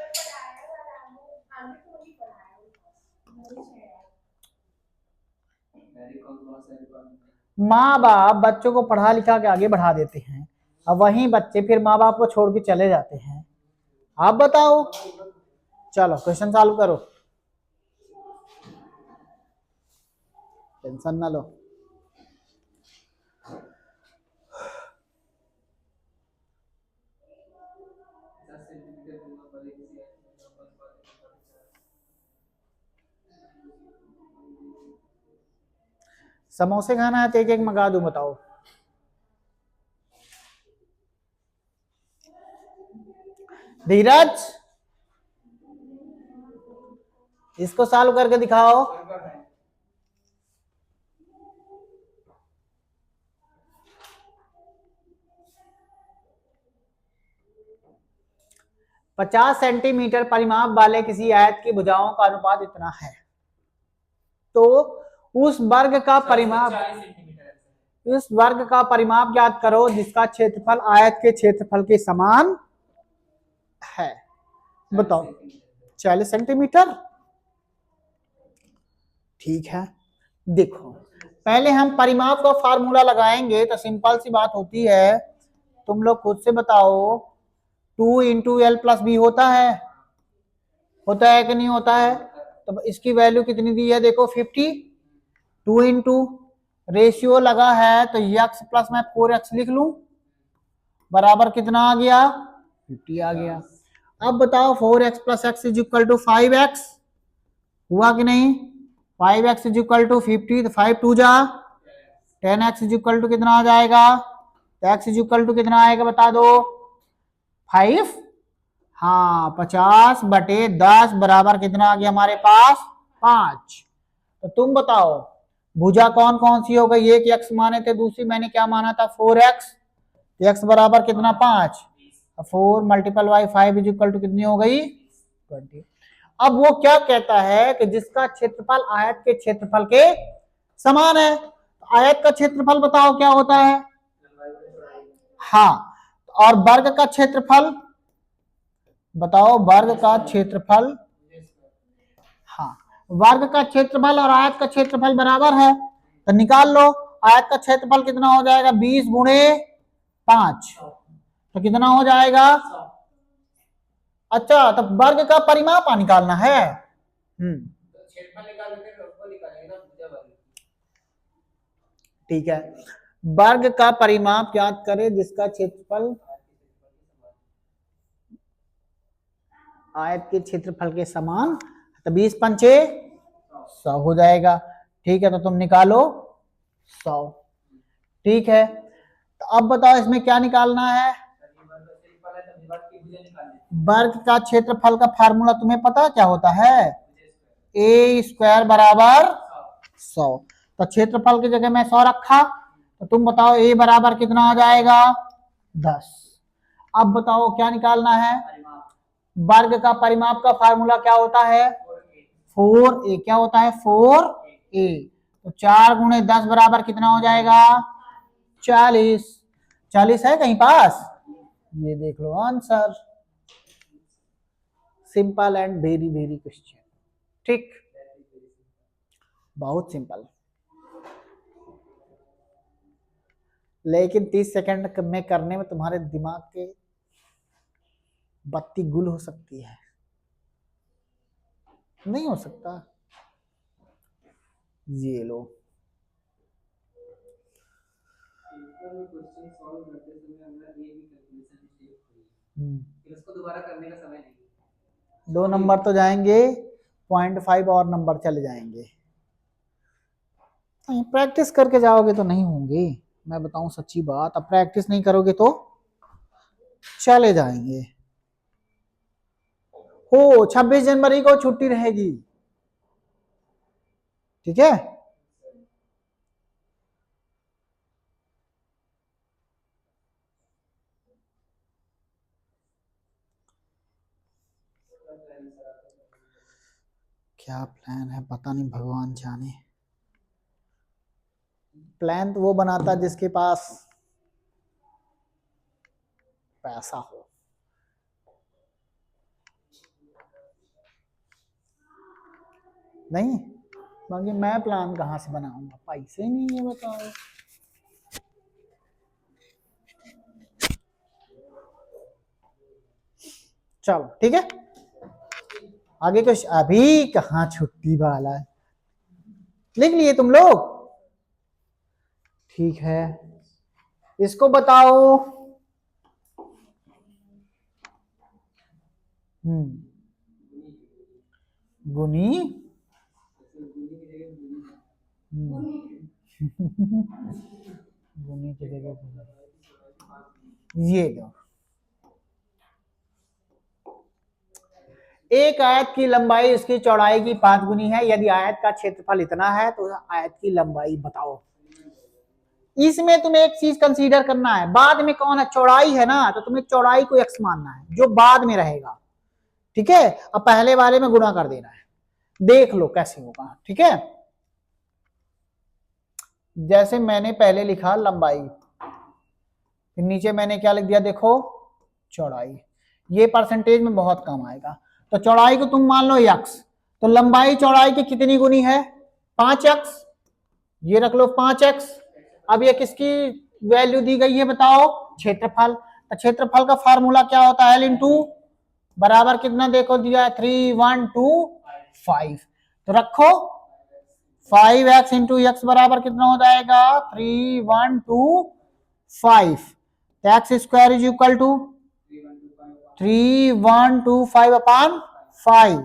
मेरी कॉल बहुत सारी बात। माँ बाप बच्चों को पढ़ा लिखा के आगे बढ़ा देते हैं, अब वहीं बच्चे फिर माँ बाप को छोड़ के चले जाते हैं। आप बताओ, चलो क्वेश्चन सॉल्व करो, टेंशन ना लो। सर्टिफिकेट दूंगा भले किसी समोसे खाना है तो एक एक मंगा दूं, बताओ। धीरज, इसको सॉल्व करके दिखाओ। 50 सेंटीमीटर परिमाप वाले किसी आयत की भुजाओं का अनुपात इतना है, तो उस वर्ग का परिमाप 40 सेंटीमीटर है। उस वर्ग का परिमाप ज्ञात करो जिसका क्षेत्रफल आयत के क्षेत्रफल के समान है। बताओ 40 सेंटीमीटर। ठीक है, देखो पहले हम परिमाप का फार्मूला लगाएंगे तो सिंपल सी बात होती है, तुम लोग खुद से बताओ 2 इंटू एल प्लस बी होता है कि नहीं होता है? तो इसकी वैल्यू कितनी दी है देखो 50, 2 इंटू रेशियो लगा है तो x प्लस मैं 4x लिख लूं, बराबर कितना आ गया 50 आ गया। अब बताओ 4x plus x is equal to 5x हुआ कि नहीं? 5x इज इक्वल टू 50, तो 5 2 जा 10x इज इक्वल टू कितना आ जाएगा? तो x इज इक्वल टू कितना आएगा बता दो 5, हाँ 50/10 बराबर कितना आ गया हमारे पास 5। तो तुम बताओ भुजा कौन कौन सी हो गई? एक x माने थे, दूसरी मैंने क्या माना था 4x, x बराबर कितना 5, 4 multiple by 5 is equal to कितनी हो गई 20। अब वो क्या कहता है कि जिसका क्षेत्रफल आयत के क्षेत्रफल के समान है। तो आयत का क्षेत्रफल बताओ क्या होता है? हाँ, और वर्ग का क्षेत्रफल बताओ, वर्ग का क्षेत्रफल, हाँ वर्ग का क्षेत्रफल और आयत का क्षेत्रफल बराबर है, तो निकाल लो आयत का क्षेत्रफल कितना हो जाएगा 20 गुणे 5, तो कितना हो जाएगा? अच्छा, तो वर्ग का परिमाप निकालना है। क्षेत्रफल निकाल देते हैं, उसको निकालेंगे ना भुजा वर्ग। ठीक है, वर्ग का परिमाप ज्ञात करें जिसका क्षेत्रफल आयत के क्षेत्रफल के समान, तो 20 पंचे 100 हो जाएगा। ठीक है, तो तुम निकालो 100। ठीक है, तो अब बताओ इसमें क्या निकालना है? वर्ग का क्षेत्रफल का फार्मूला तुम्हें पता क्या होता है? ए स्क्वायर बराबर 100। तो क्षेत्रफल की जगह मैं 100 रखा, तो तुम बताओ ए बराबर कितना आ जाएगा 10। अब बताओ क्या निकालना है? वर्ग का परिमाप का फार्मूला क्या होता है? 4a। क्या होता है? 4a। तो 4 गुणे 10 बराबर कितना हो जाएगा 40। 40 है कहीं पास? ये देख लो answer. Simple and very very question. ठीक, बहुत सिंपल, लेकिन 30 सेकंड में करने में तुम्हारे दिमाग के बत्ती गुल हो सकती है, नहीं हो सकता? ये लो, क्वेश्चन सॉल्व करते समय अगर ये भी कैलकुलेशन मिस्टेक हुई फिर उसको दोबारा करने का समय नहीं। 2 नंबर तो जाएंगे, 0.5 और नंबर चले जाएंगे। प्रैक्टिस करके जाओगे तो नहीं होंगे, मैं बताऊं सच्ची बात। अब प्रैक्टिस नहीं करोगे तो चले जाएंगे। हो 26 जनवरी को छुट्टी रहेगी, ठीक है? क्या प्लान है पता नहीं, भगवान जाने। प्लान तो वो बनाता जिसके पास पैसा हो। नहीं, बाकी मैं प्लान कहां से बनाऊंगा, पैसे नहीं है बताओ। चलो ठीक है, आगे कुछ अभी कहाँ छुट्टी वाला है, लिख लिए तुम लोग? ठीक है, इसको बताओ। गुनी गुनी की जगह ये दो। एक आयत की लंबाई उसकी चौड़ाई की 5 गुनी है। यदि आयत का क्षेत्रफल इतना है तो आयत की लंबाई बताओ। इसमें तुम्हें एक चीज कंसीडर करना है, बाद में कौन है? चौड़ाई है ना, तो तुम्हें चौड़ाई को x मानना है, जो बाद में रहेगा। ठीक है, अब पहले वाले में गुणा कर देना है, देख लो कैसे होगा। ठीक है, जैसे मैंने पहले लिखा लंबाई, फिर नीचे मैंने क्या लिख दिया देखो, चौड़ाई। ये परसेंटेज में बहुत कम आएगा। तो चौड़ाई को तुम मान लो x, तो लंबाई चौड़ाई की कितनी गुनी है, 5x। ये रख लो 5x। अब ये किसकी वैल्यू दी गई है बताओ, क्षेत्रफल। तो क्षेत्रफल का फार्मूला क्या होता है, L इंटू बराबर कितना देखो दिया है 3 1 2 5। तो रखो 5x इंटू एक्स बराबर कितना हो जाएगा 3 1 2 5। तो x square is equal to 3 1 2 5 upon 5।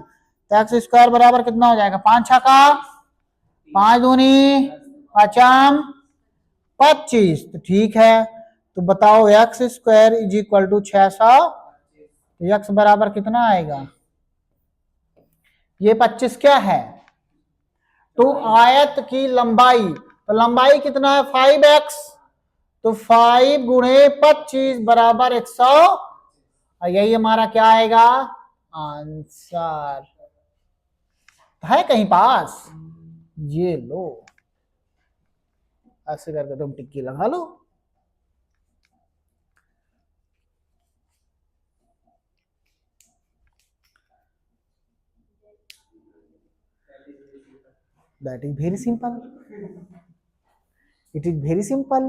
तो एक्स स्क्वायर बराबर कितना हो जाएगा, 5 छका 5 दूनी 5 25। तो ठीक है, तो बताओ x square is equal to 600, x बराबर कितना आएगा, ये 25 क्या है, तो आयत की लंबाई, तो लंबाई कितना है 5x, तो 5 गुणे 25 बराबर 100। और यही हमारा क्या आएगा आंसर। है कहीं पास, ये लो, ऐसे करके तुम टिक्की लगा लो। That is very simple. It is very simple.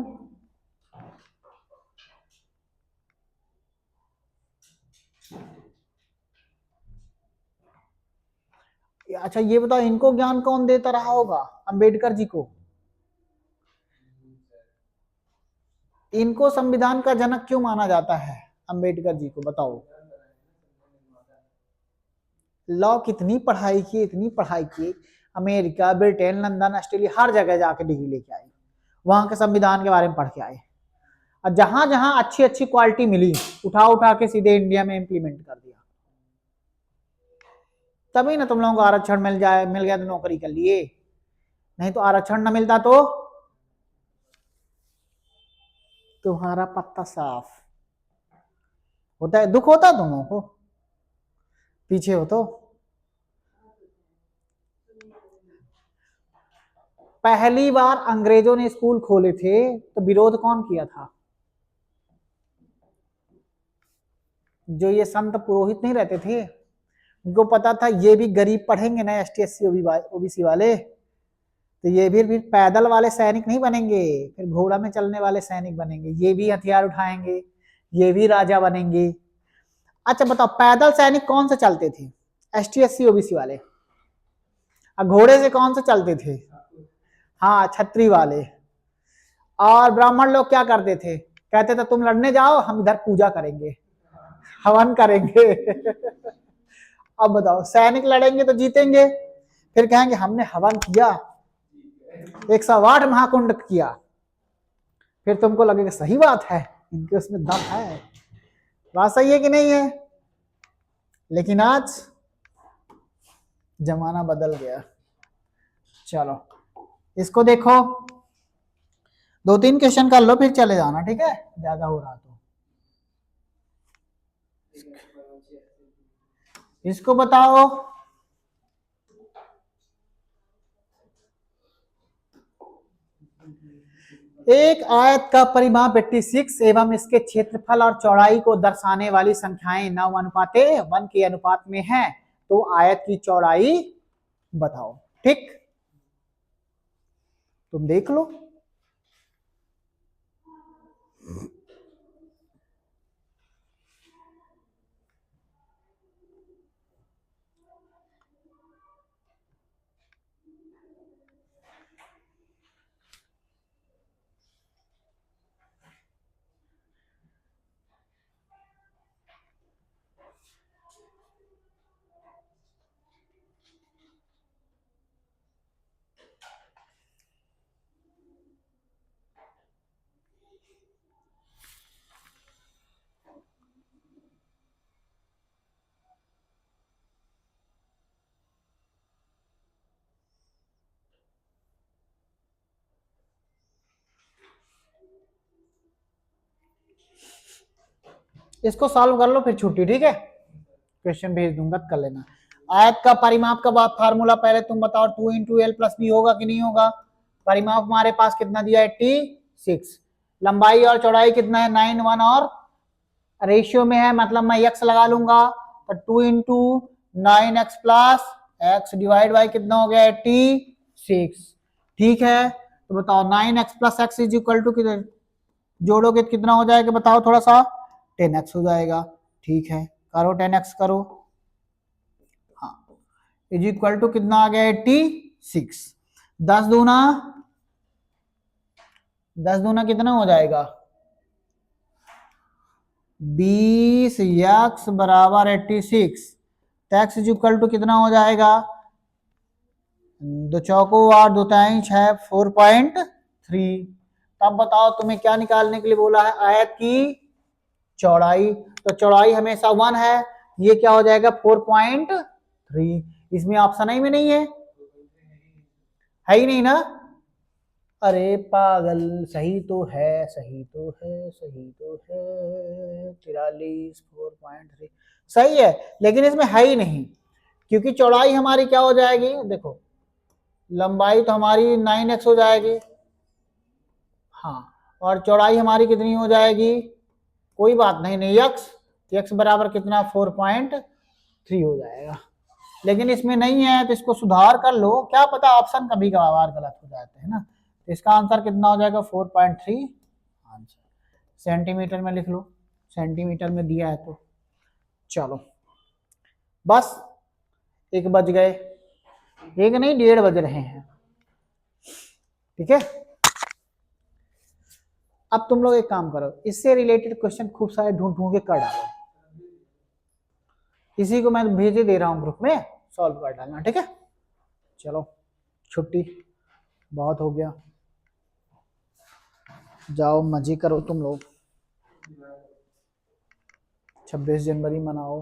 अच्छा ये बताओ, इनको ज्ञान कौन देता रहा होगा, अंबेडकर जी को। इनको संविधान का जनक क्यों माना जाता है, अंबेडकर जी को बताओ। लॉ कितनी पढ़ाई की, इतनी पढ़ाई की, अमेरिका ब्रिटेन लंदन ऑस्ट्रेलिया हर जगह जाके डिग्री लेके आए, वहां के संविधान के बारे में पढ़ के आए। और जहां जहां अच्छी अच्छी क्वालिटी मिली उठा उठा के सीधे इंडिया में इंप्लीमेंट कर दिया। तभी ना तुम लोगों को आरक्षण मिल गया तो नौकरी कर लिए, नहीं तो आरक्षण न मिलता तो तुम्हारा पत्ता साफ होता है। दुख होता तुम लोगों को, पीछे हो तो। पहली बार अंग्रेजों ने स्कूल खोले थे तो विरोध कौन किया था, जो ये संत पुरोहित नहीं रहते थे, उनको पता था ये भी गरीब पढ़ेंगे ना एसटी एससी ओबीसी वाले, तो ये भी पैदल वाले सैनिक नहीं बनेंगे, फिर घोड़ा में चलने वाले सैनिक बनेंगे, ये भी हथियार उठाएंगे, ये भी राजा बनेंगे। अच्छा बताओ, पैदल सैनिक कौन से चलते थे, एसटी एससी ओबीसी वाले, और घोड़े से कौन से चलते थे, हाँ छतरी वाले। और ब्राह्मण लोग क्या करते थे, कहते थे तुम लड़ने जाओ, हम इधर पूजा करेंगे, हवन करेंगे। अब बताओ, सैनिक लड़ेंगे तो जीतेंगे, फिर कहेंगे हमने हवन किया, 108 महाकुंड किया, फिर तुमको लगेगा सही बात है, इनके उसमें दम है, बात सही है कि नहीं है। लेकिन आज जमाना बदल गया। चलो इसको देखो, 2-3 क्वेश्चन कर लो फिर चले जाना, ठीक है, ज्यादा हो रहा तो। इसको बताओ, एक आयत का परिमाप 86 एवं इसके क्षेत्रफल और चौड़ाई को दर्शाने वाली संख्याएं 9:1 के अनुपात में है, तो आयत की चौड़ाई बताओ। ठीक, तुम देख लो। इसको सॉल्व कर लो फिर छुट्टी, ठीक है। क्वेश्चन भेज दूंगा, कर लेना। आयत का परिमाप का फार्मूला पहले तुम बताओ, 2 इंटू एल प्लस बी होगा कि नहीं होगा। परिमाप हमारे पास कितना दिया है 86, लंबाई और चौड़ाई कितना है 9, 1 और रेशियो में है, मतलब मैं x लगा लूंगा, तो 2 into 9x plus x divide by कितना हो गया 86। ठीक है, तो बताओ 9x plus x is equal to कितना, जोड़ोगे तो कितना हो जाएगा बताओ थोड़ा सा, 10x हो जाएगा। ठीक है, करो 10x करो, हाँ, इज इक्वल टू कितना आ गया 86। 10 दूना कितना हो जाएगा 20, x बराबर 86, तो x इज इक्वल टू कितना हो जाएगा, दो चौको 8, दो ताई 6, 4.3। तब बताओ तुम्हें क्या निकालने के लिए बोला है, आयत की चौड़ाई, तो चौड़ाई हमेशा 1 है, ये क्या हो जाएगा 4.3। इसमें ऑप्शन ही में नहीं है ही नहीं ना, अरे पागल, सही तो है, सही तो है, सही तो है, 43, 4.3 सही है, लेकिन इसमें है ही नहीं, क्योंकि चौड़ाई हमारी क्या हो जाएगी, देखो लंबाई तो हमारी 9x हो जाएगी, हाँ, और चौड़ाई हमारी कितनी हो जाएगी, कोई बात नहीं, नहीं x बराबर कितना 4.3 हो जाएगा, लेकिन इसमें नहीं है, तो इसको सुधार कर लो, क्या पता ऑप्शन कभी कभार गलत हो जाते हैं ना। तो इसका आंसर कितना हो जाएगा 4.3 आंसर। सेंटीमीटर में लिख लो, सेंटीमीटर में दिया है तो। चलो बस, 1 बज गए, 1 नहीं 1:30 बज रहे हैं। ठीक है, अब तुम लोग एक काम करो, इससे रिलेटेड क्वेश्चन खूब सारे ढूंढ ढूंढ के कर डालो, इसी को मैं भेजे दे रहा हूं ग्रुप में, सॉल्व कर डालना। ठीक है, चलो छुट्टी, बहुत हो गया, जाओ मजे करो तुम लोग, 26 जनवरी मनाओ।